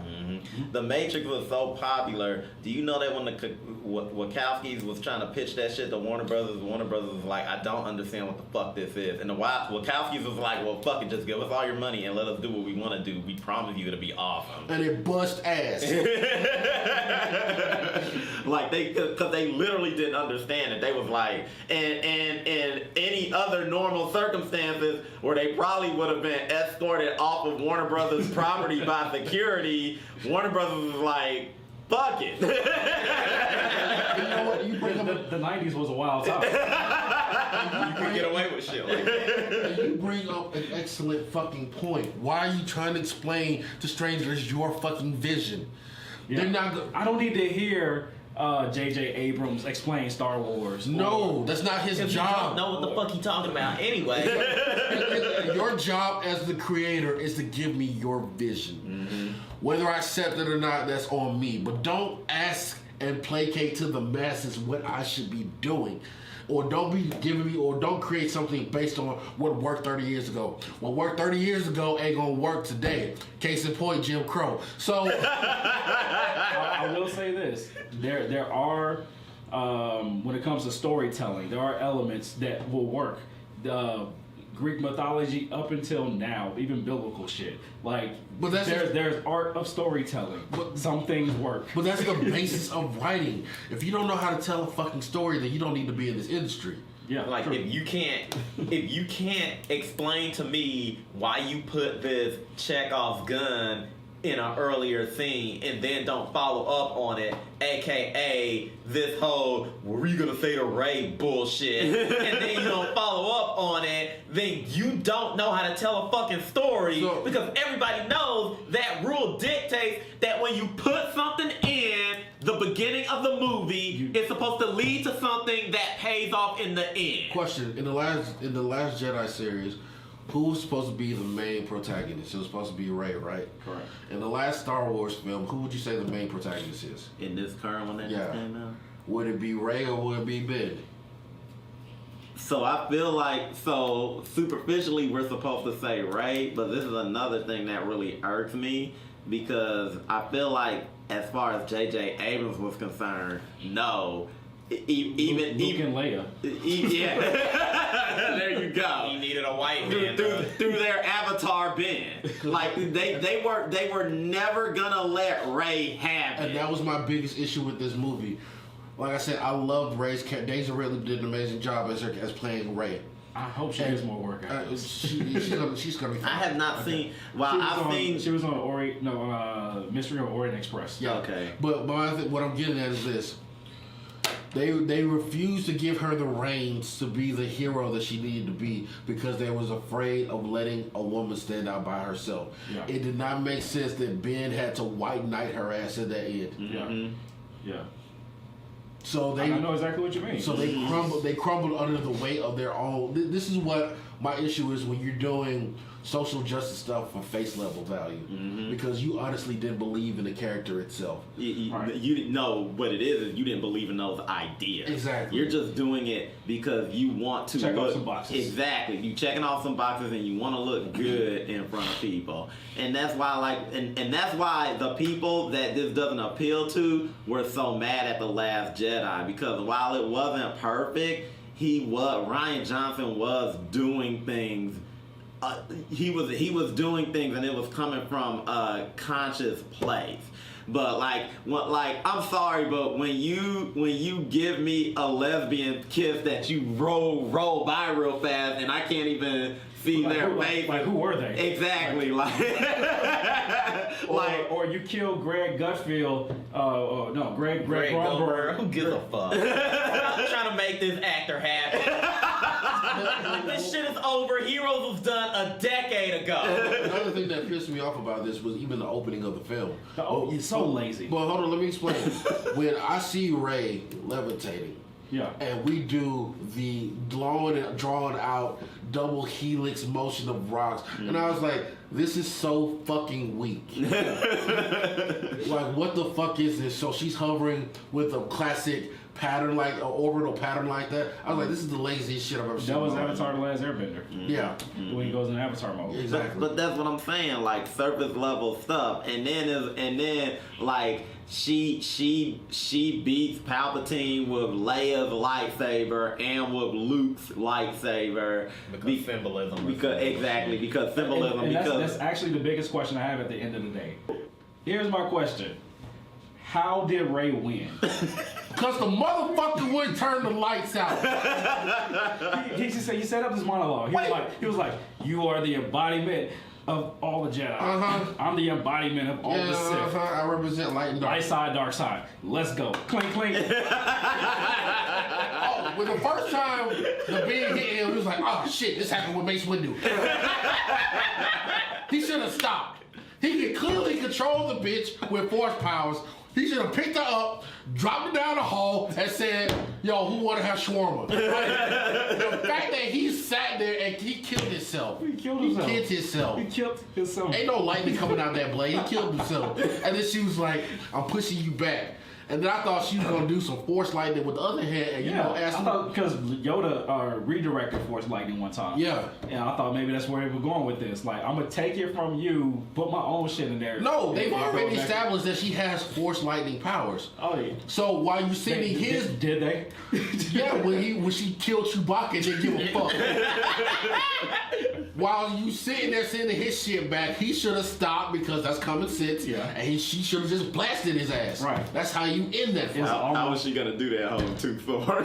The Matrix was so popular. Do you know that when the Wachowskis was trying to pitch that shit to Warner Brothers was like, I don't understand what the fuck this is. And the Wachowskis was like, well, fuck it, just give us all your money and let us do what we want to do. We promise you it'll be awesome. And it bust ass. Like because they literally didn't understand it. They was like, and any other normal circumstances where they probably would have been escorted off of Warner Brothers property by security, Warner Brothers was like, fuck it. You know what? You bring up The 90s was a wild time. You can get away with shit like that. you bring up an excellent fucking point. Why are you trying to explain to strangers your fucking vision? Yeah. They're not. I don't need to hear J.J. Abrams explain Star Wars. No, that's not his If you job. don't know what the fuck he talking about anyway. Your job as the creator is to give me your vision. Whether I accept it or not, that's on me. But don't ask and placate to the masses what I should be doing. Or don't be giving me, or don't create something based on what worked 30 years ago. What worked 30 years ago ain't gonna work today. Case in point, Jim Crow. So I will say this: there are, when it comes to storytelling, there are elements that will work. The Greek mythology up until now, even biblical shit. Like, But that's there's art of storytelling. But- Some things work. But that's the basis of writing. If you don't know how to tell a fucking story, then you don't need to be in this industry. Yeah, Like true. if you can't explain to me why you put this Chekhov's gun in an earlier scene and then don't follow up on it, aka aka this whole "were you gonna say the Ray" bullshit, and then you don't follow up on it, then you don't know how to tell a fucking story because everybody knows that rule dictates that when you put something in the beginning of the movie, it's supposed to lead to something that pays off in the end. Question: in the last Jedi series, who was supposed to be the main protagonist? It was supposed to be Rey, right? Correct. In the last Star Wars film, who would you say the main protagonist is? In this current one that just came out. Would it be Rey or would it be Ben? So I feel like, so superficially we're supposed to say Ray, but this is another thing that really irks me because I feel like as far as J.J. Abrams was concerned, no. Luke and Leia. Yeah. There you go. He needed a white man. Through their avatar Ben. Like they were never gonna let Ray have it. And that was my biggest issue with this movie. Like I said, I loved Rey's character. Daisy Ridley did an amazing job as playing Rey. I hope she gets more work out. She's gonna be fine. I have not seen. Well, she was on Mystery of Orient Express. Yeah. Okay. But what I'm getting at is this. They refused to give her the reins to be the hero that she needed to be because they was afraid of letting a woman stand out by herself. Yeah. It did not make sense that Ben had to white knight her ass at the end. Yeah. Yeah. So I know exactly what you mean. So they crumbled under the weight of their own. This is what my issue is when you're doing social justice stuff for face level value, because you honestly didn't believe in the character itself. You didn't know what it is you didn't believe in those ideas. Exactly. You're just doing it because you want to check look off some boxes. Exactly. You checking off some boxes and you want to look good in front of people. And that's why and that's why the people that this doesn't appeal to were so mad at The Last Jedi, because while it wasn't perfect, Ryan Johnson was doing things. He was doing things, and it was coming from a conscious place. But I'm sorry, but when you give me a lesbian kiss that you roll by real fast, and I can't even see their face. Like who were they? Exactly. Or you kill Greg Gutfield. Greg Grunberg. Who gives a fuck? I'm trying to make this actor happy. This shit is over. Heroes was done a decade ago. Another thing that pissed me off about this was even the opening of the film. It's so lazy. But hold on, let me explain. When I see Rey levitating, Yeah. and we do the drawn out double helix motion of rocks, and I was like, this is so fucking weak. Like, what the fuck is this? So she's hovering with a classic pattern, like an orbital pattern like that. I was like, this is the laziest shit I've ever seen. That was Avatar: The Last Airbender. Yeah. When he goes in Avatar mode. Exactly. But that's what I'm saying, like surface level stuff, and then like she beats Palpatine with Leia's lightsaber and with Luke's lightsaber Because symbolism. Because symbolism. And because that's actually the biggest question I have at the end of the day. Here's my question: how did Rey win? Because the motherfucker wouldn't turn the lights out. He set up this monologue. He was like, you are the embodiment of all the Jedi. I'm the embodiment of all the Sith. I represent light and dark. Light side, dark side. Let's go. Clink, clink. When the first time the being hit him, he was like, oh shit, this happened with Mace Windu. He should have stopped. He could clearly control the bitch with force powers. He should have picked her up, dropped her down the hall, and said, yo, who want to have shawarma? The fact that he sat there and he killed himself. He killed himself. Ain't no lightning coming out that blade. He killed himself. And then she was like, I'm pushing you back. And then I thought she was going to do some force lightning with the other hand. And, ask I thought because Yoda redirected force lightning one time. Yeah. And I thought maybe that's where they were going with this. Like, I'm going to take it from you, put my own shit in there. No, they've already established that she has force lightning powers. Oh, yeah. So while you sending his... Did they? Yeah, when she killed Chewbacca, they didn't give a fuck. While you sitting there sending his shit back, he should have stopped because that's common sense. Yeah. And she should have just blasted his ass. Right. That's how you you in that fight. How was she gonna do that whole tooth for her?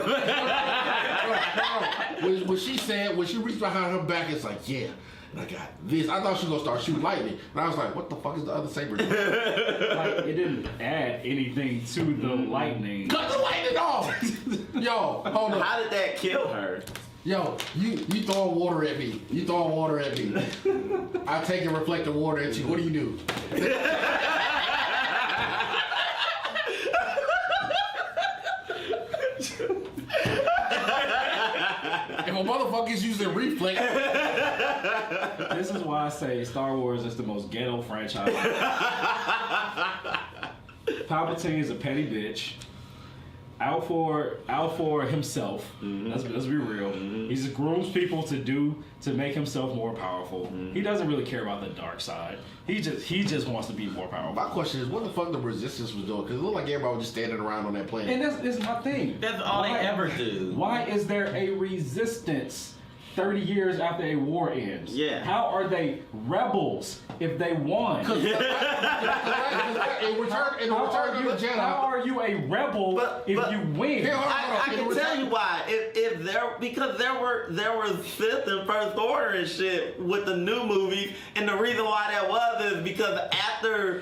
When she said, when she reached behind her back, it's like, yeah, I got this. I thought she was gonna start shooting lightning, and I was like, what the fuck is the other saber doing? Like, it didn't add anything to the lightning. Cut the lightning off! Yo, hold on. How did that kill her? Yo, you throwing water at me. You throwing water at me. I take and reflect the water at you. What do you do? If a motherfucker's using reflex, This is why I say Star Wars is the most ghetto franchise. Palpatine is a petty bitch. Out for himself. Let's be real. He just grooms people to make himself more powerful. He doesn't really care about the dark side. He just wants to be more powerful. my question is, what the fuck the Resistance was doing? Because it looked like everybody was just standing around on that planet. And that's my thing. That's all they ever do. Why is there a resistance 30 years after a war ends? Yeah. How are they rebels if they won? in return to the Jedi. How are you a rebel if you win? Here, I can tell you why. If there because there were Sith and First Order and shit with the new movies, and the reason why that was is because after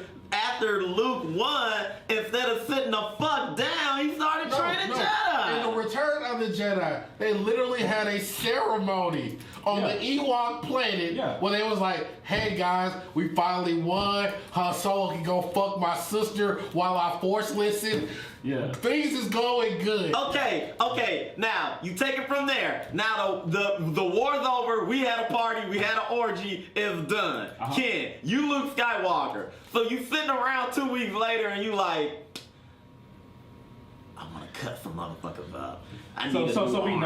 Luke won, instead of sitting the fuck down, he started training Jedi. In the Return of the Jedi, they literally had a ceremony on the Ewok planet where they was like, hey guys, we finally won. Han Solo can go fuck my sister while I force listen. Yeah. Things is going good. Okay. Now you take it from there. Now the war's over. We had a party. We had an orgy. It's done. Ken, you Luke Skywalker. So you sitting around 2 weeks later and you like, I'm gonna cut some motherfuckers up. So we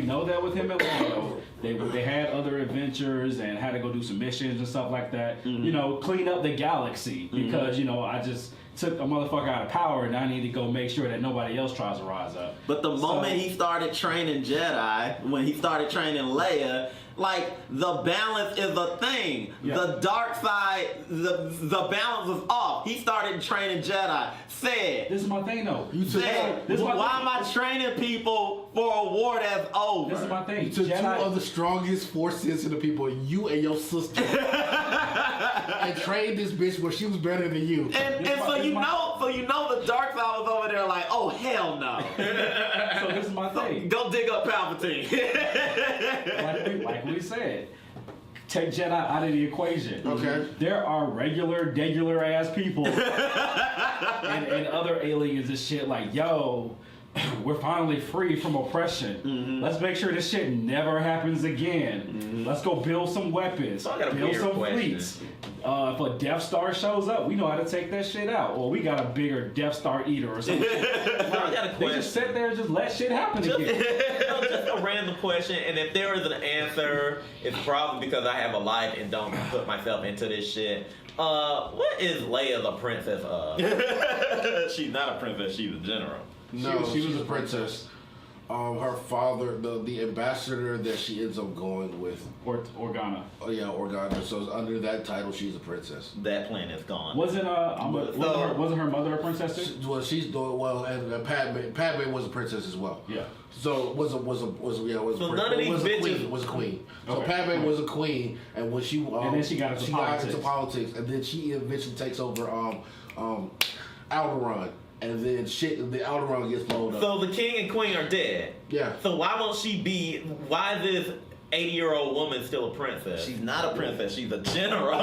know that with him and Lando, they had other adventures and had to go do some missions and stuff like that. You know, clean up the galaxy because I just took a motherfucker out of power and I need to go make sure that nobody else tries to rise up. But the moment he started training Jedi, when he started training Leia, like the balance is a thing. Yeah. The dark side, the balance was off. He started training Jedi. This is my thing though. Why am I training people for a war that's over? This is my thing. You took Jedi, two of the strongest force sensitive people, you and your sister, and trained this bitch where she was better than you. And so you know the dark side was over there like, oh hell no. So this is my thing. Go dig up Palpatine. like we said, take Jedi out of the equation. Okay. There are regular ass people and other aliens and shit like, yo, we're finally free from oppression. Let's make sure this shit never happens again. Let's go build some weapons. So I got a build weird some question. fleets. If a Death Star shows up, we know how to take that shit out. Or we got a bigger Death Star eater or something. I got a They just sit there and just let shit happen again. Just a random question, and if there is an answer, it's probably because I have a life and don't put myself into this shit. What is Leia the princess of? She's not a princess, she's a general. No, she was a princess. Her father, the ambassador that she ends up going with. Organa. Oh yeah, Organa. So under that title, she's a princess. That planet's gone. Wasn't her mother a princess too? Well, she's doing well, and Padme was a princess as well. Yeah. So was a none of these bitches was a queen. So Okay. Padme was a queen, and when she And then she got into politics, and then she eventually takes over Alderaan, and then the Alderaan gets blown up. So the king and queen are dead. Yeah. So why is this 80-year-old woman still a princess? She's not a princess, she's a general.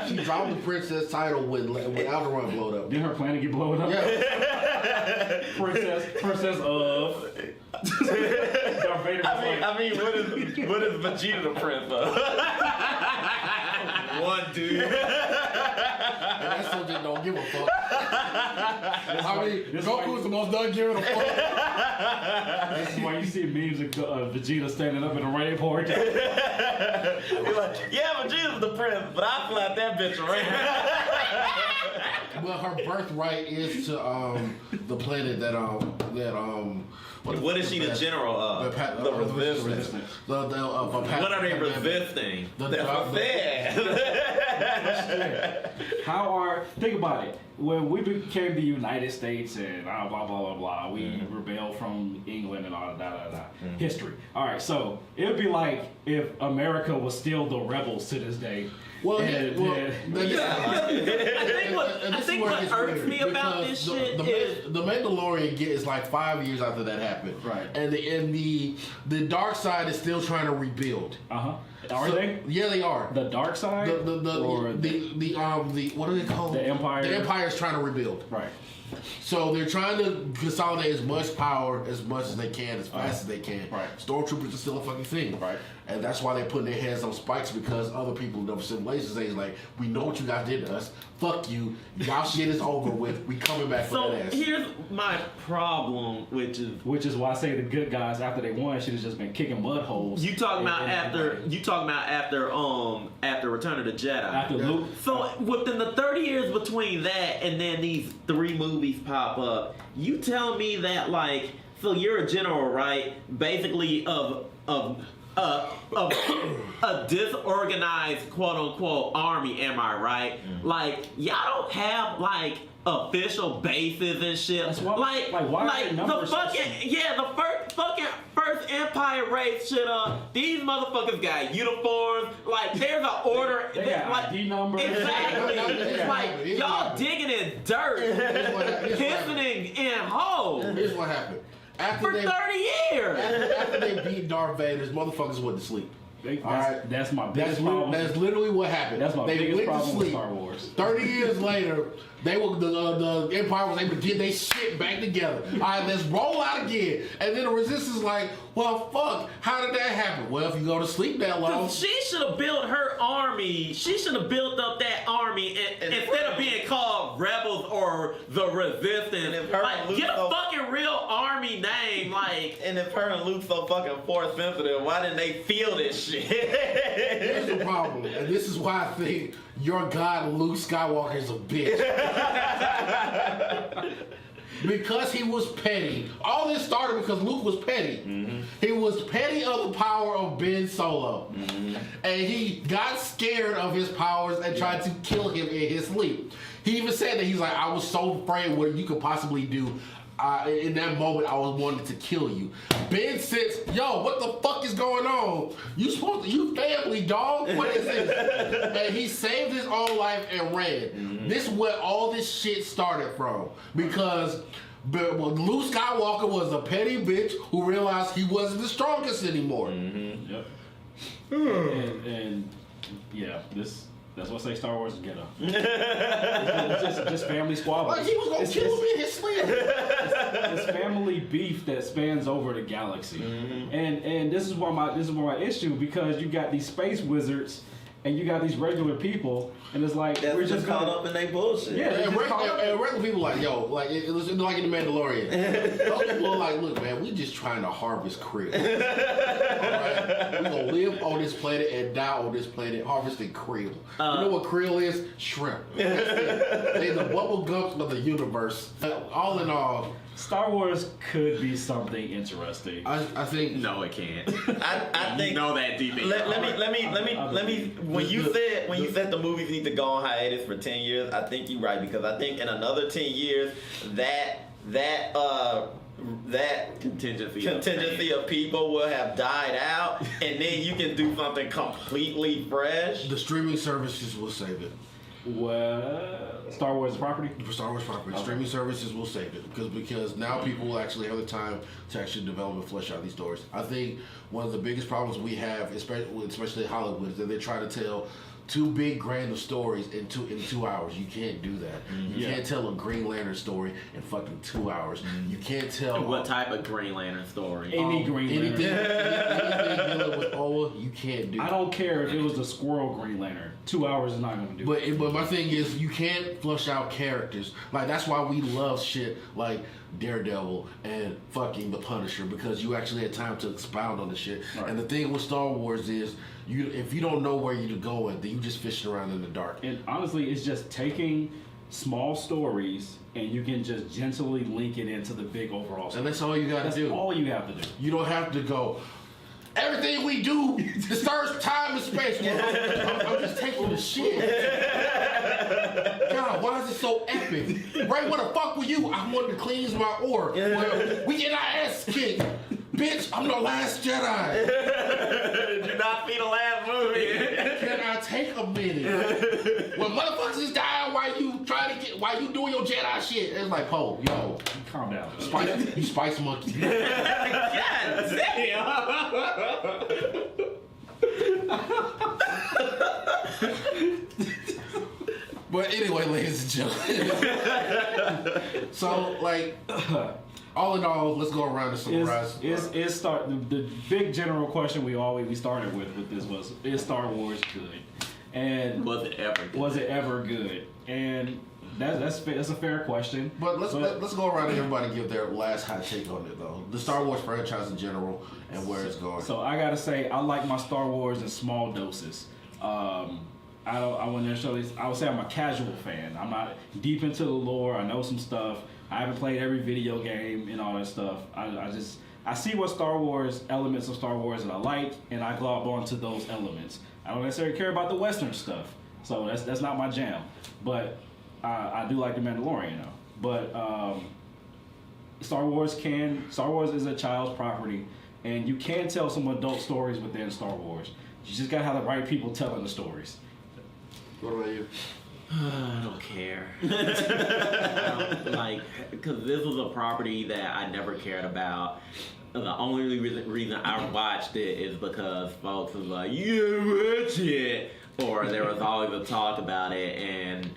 She dropped the princess title when Alderaan blowed up. Did her planet get blown up? Yeah. Princess of Darth Vader was I mean, what is Vegeta the prince of? One dude. And that soldier don't give a fuck. Goku's the most done giving a fuck. This is why you see memes of Vegeta standing up in a rampart. You're like, yeah, Vegeta's the prince, but I slapped that bitch around. Well, her birthright is to the planet that What is she the general of? The resistance. What What are they resisting? They're fed. Think about it. When we became the United States and blah blah blah blah, we rebelled from England and all that. History. All right, so it would be like if America was still the rebels to this day. Well, I think what irks me about this shit is the Mandalorian is like 5 years after that happened, Right. And the dark side is still trying to rebuild. Are they? Yeah, they are. The dark side? The what are they called? The Empire? The Empire is trying to rebuild. Right. So they're trying to consolidate as much power as much as they can, as fast as they can. Right. Stormtroopers are still a fucking thing. Right. And that's why they're putting their hands on spikes, because other people who never simulations is like, we know what you guys did to us. Fuck you. Y'all shit is over with. We coming back for so that ass. here's my problem, which is why I say the good guys after they won should have just been kicking mud holes. you talking about after Return of the Jedi. After Luke. So within the 30 years between that and then these 3 movies pop up, you tell me that so you're a general, right? Basically of a disorganized quote unquote army, am I right? Y'all don't have official bases and shit. That's why, why are the numbers so fucking first Empire race shit these motherfuckers got uniforms, there's an order. They got ID numbers. Exactly. It's y'all digging in dirt, pissing in holes. Here's what happened. For 30 years. After they beat Darth Vader, these motherfuckers went to sleep. That's my biggest problem. That's literally what happened. That's my they biggest went problem to with sleep. Star Wars. 30 years later, the Empire was able to get their shit back together. All right, let's roll out again. And then the Resistance is like, well, fuck, how did that happen? Well, if you go to sleep that long. She should have built her army. She should have built up that army instead of being called Rebels or the Resistance. Get a fucking real army name. And if her and Luke so fucking force sensitive, why didn't they feel this shit? Here's the problem, and this is why I think your god Luke Skywalker is a bitch. Because he was petty. All this started because Luke was petty. He was petty of the power of Ben Solo. And he got scared of his powers and tried to kill him in his sleep. He even said that he's like, I was so afraid of what you could possibly do. In that moment, I was wanting to kill you. Ben says, yo, what the fuck is going on? You family, dog? What is this? And he saved his own life and ran. This is where all this shit started from. Because Luke Skywalker was a petty bitch who realized he wasn't the strongest anymore. Yep. and yeah, that's what I say Star Wars is ghetto. just family squabbles. Like he was gonna kill him in his sleep. It's family beef that spans over the galaxy, and this is why my issue, because you got these space wizards and you got these regular people, and it's like we're just caught up in their bullshit. Yeah, and regular people like, yo, like it was like in The Mandalorian. Those people are like, look, man, we just trying to harvest krill. Alright? We're gonna live on this planet and die on this planet harvesting krill. You know what krill is? Shrimp. They're the bubble gums of the universe. All in all, Star Wars could be something interesting. I think No, it can't. I think you know that deep in your heart. Let me. When you said the movies need to go on hiatus for 10 years, I think you're right, because I think in another 10 years that contingency of people will have died out, and then you can do something completely fresh. the streaming services will save it. Well, Star Wars property. For Star Wars property, streaming services will save it because now people will actually have the time to actually develop and flesh out these stories. I think one of the biggest problems we have, especially in Hollywood, is that they try to tell too big grand of stories in 2 hours. You can't do that. You can't tell a Green Lantern story in fucking 2 hours. You can't tell What type of Green Lantern story? Any Green Lantern. anything dealing with Ola, you can't do. I don't care if it was the squirrel Green Lantern. 2 hours is not going to do it. But my thing is, you can't flush out characters. Like, that's why we love shit like Daredevil and fucking The Punisher, because you actually had time to expound on the shit. Right. And the thing with Star Wars is, if you don't know where you're going, then you just fishing around in the dark. And honestly, it's just taking small stories and you can just gently link it into the big overall story. And that's all you got to do. That's all you have to do. You don't have to go, Everything we do disturbs time and space. I'm just taking the shit. God, why is it so epic? Right, what the fuck were you? I'm one of the cleans my orb. We get our ass kicked. Bitch, I'm the last Jedi. Do not be the last movie. Can I take a minute? When motherfuckers is dying while you doing your Jedi shit, it's like, Poe, yo, Calm down. you spice monkey. God damn. But anyway, ladies and gentlemen. So, like, all in all, let's go around and summarize. The big general question we started with this was, is Star Wars good? And Was it ever good? Was it ever good? And that's a fair question. But let's go around and everybody give their last hot take on it, though. The Star Wars franchise in general and where it's going. So I gotta say, I like my Star Wars in small doses. I wouldn't necessarily. I would say I'm a casual fan. I'm not deep into the lore. I know some stuff. I haven't played every video game and all that stuff. I see what elements of Star Wars that I like, and I glob onto those elements. I don't necessarily care about the Western stuff, so that's not my jam. But I do like the Mandalorian though. But Star Wars is a child's property, and you can tell some adult stories within Star Wars. You just gotta have the right people telling the stories. What about you? I don't care. Because this was a property that I never cared about. The only reason I watched it is because folks was like, "You watch it," or there was always a talk about it, and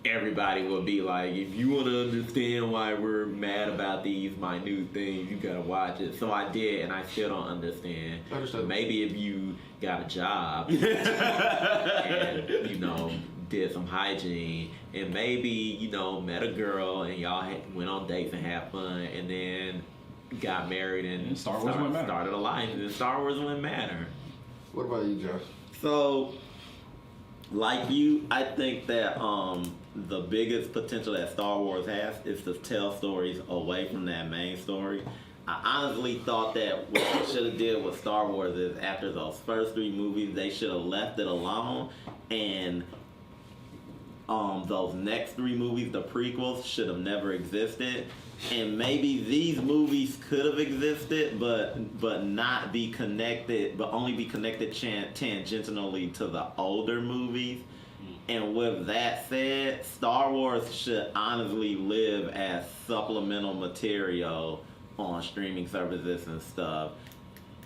everybody would be like, "If you want to understand why we're mad about these minute things, you gotta watch it." So I did, and I still don't understand. Maybe if you got a job and did some hygiene, and maybe met a girl and y'all went on dates and had fun, and then got married and started a life, and then Star Wars wouldn't matter. What about you, Josh? So, like you, I think that the biggest potential that Star Wars has is to tell stories away from that main story. I honestly thought that what they should have did with Star Wars is after those first 3 movies, they should have left it alone, and those next 3 movies, the prequels, should have never existed. And maybe these movies could have existed, but not be connected, but only be connected tangentially to the older movies. And with that said, Star Wars should honestly live as supplemental material on streaming services and stuff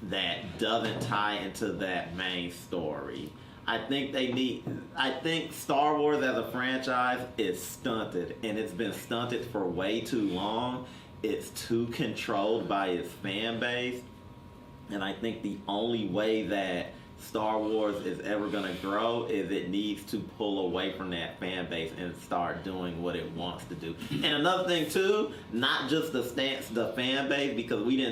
that doesn't tie into that main story. I think Star Wars as a franchise is stunted, and it's been stunted for way too long. It's too controlled by its fan base, and I think the only way that Star Wars is ever going to grow is it needs to pull away from that fan base and start doing what it wants to do. And another thing too, not just the fan base, because we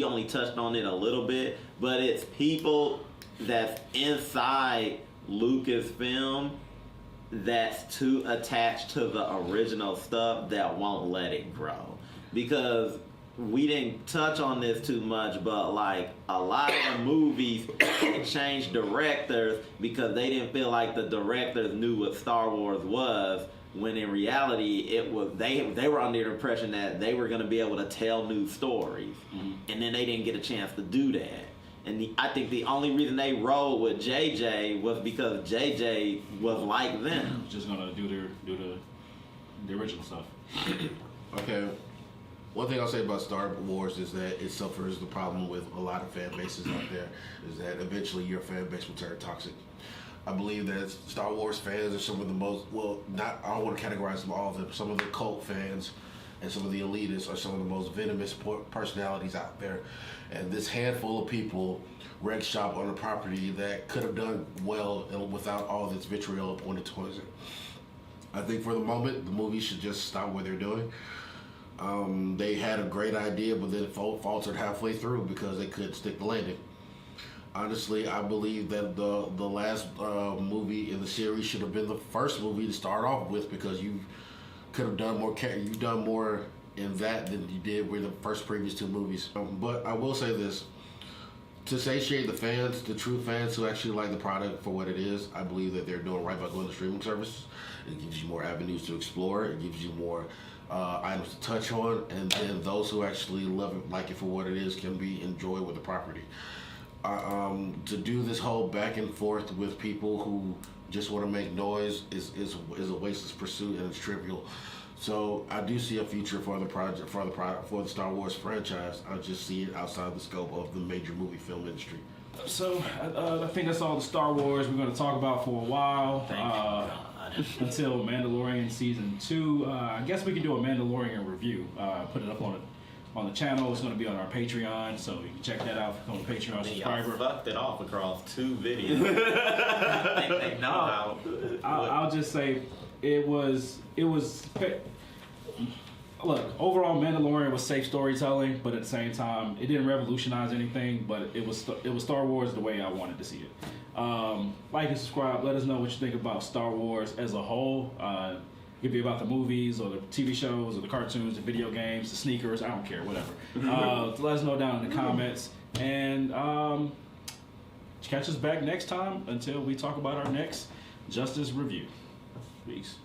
only touched on it a little bit, but it's people that's inside Lucasfilm that's too attached to the original stuff that won't let it grow. Because we didn't touch on this too much, but like a lot of the movies changed directors because they didn't feel like the directors knew what Star Wars was, when in reality it was they were under the impression that they were going to be able to tell new stories. Mm-hmm. And then they didn't get a chance to do that. And I think the only reason they rolled with JJ was because JJ was like them. Just gonna do the original stuff. Okay. One thing I'll say about Star Wars is that it suffers the problem with a lot of fan bases out there, is that eventually your fan base will turn toxic. I believe that Star Wars fans are some of the most, I don't want to categorize them all of them, some of the cult fans and some of the elitists are some of the most venomous personalities out there. And this handful of people wreck shop on a property that could have done well without all this vitriol pointed towards it. I think for the moment, the movie should just stop what they're doing. They had a great idea, but then it faltered halfway through because they couldn't stick the landing. Honestly, I believe that the last movie in the series should have been the first movie to start off with, because you could have done more. You've done more in that than you did with the previous 2 movies. But I will say this: to satiate the fans, the true fans who actually like the product for what it is, I believe that they're doing right by going to streaming services. It gives you more avenues to explore. It gives you more items to touch on, and then those who actually love it, like it for what it is, can be enjoyed with the property. To do this whole back and forth with people who just want to make noise is a wasteless pursuit, and it's trivial. So I do see a future for the project, for the Star Wars franchise. I just see it outside the scope of the major movie film industry. So I think that's all the Star Wars we're going to talk about for a while. Thank God. Until Mandalorian season 2. I guess we can do a Mandalorian review. Put it up on the channel. It's going to be on our Patreon, so you can check that out on the Patreon Y'all subscriber. fucked it off across 2 videos. I think they know how. I'll just say it was. Look, overall, Mandalorian was safe storytelling, but at the same time, it didn't revolutionize anything. But it was Star Wars the way I wanted to see it. Like and subscribe. Let us know what you think about Star Wars as a whole. It could be about the movies or the TV shows or the cartoons, the video games, the sneakers. I don't care, whatever. Let us know down in the comments, and catch us back next time until we talk about our next Justice review. Peace.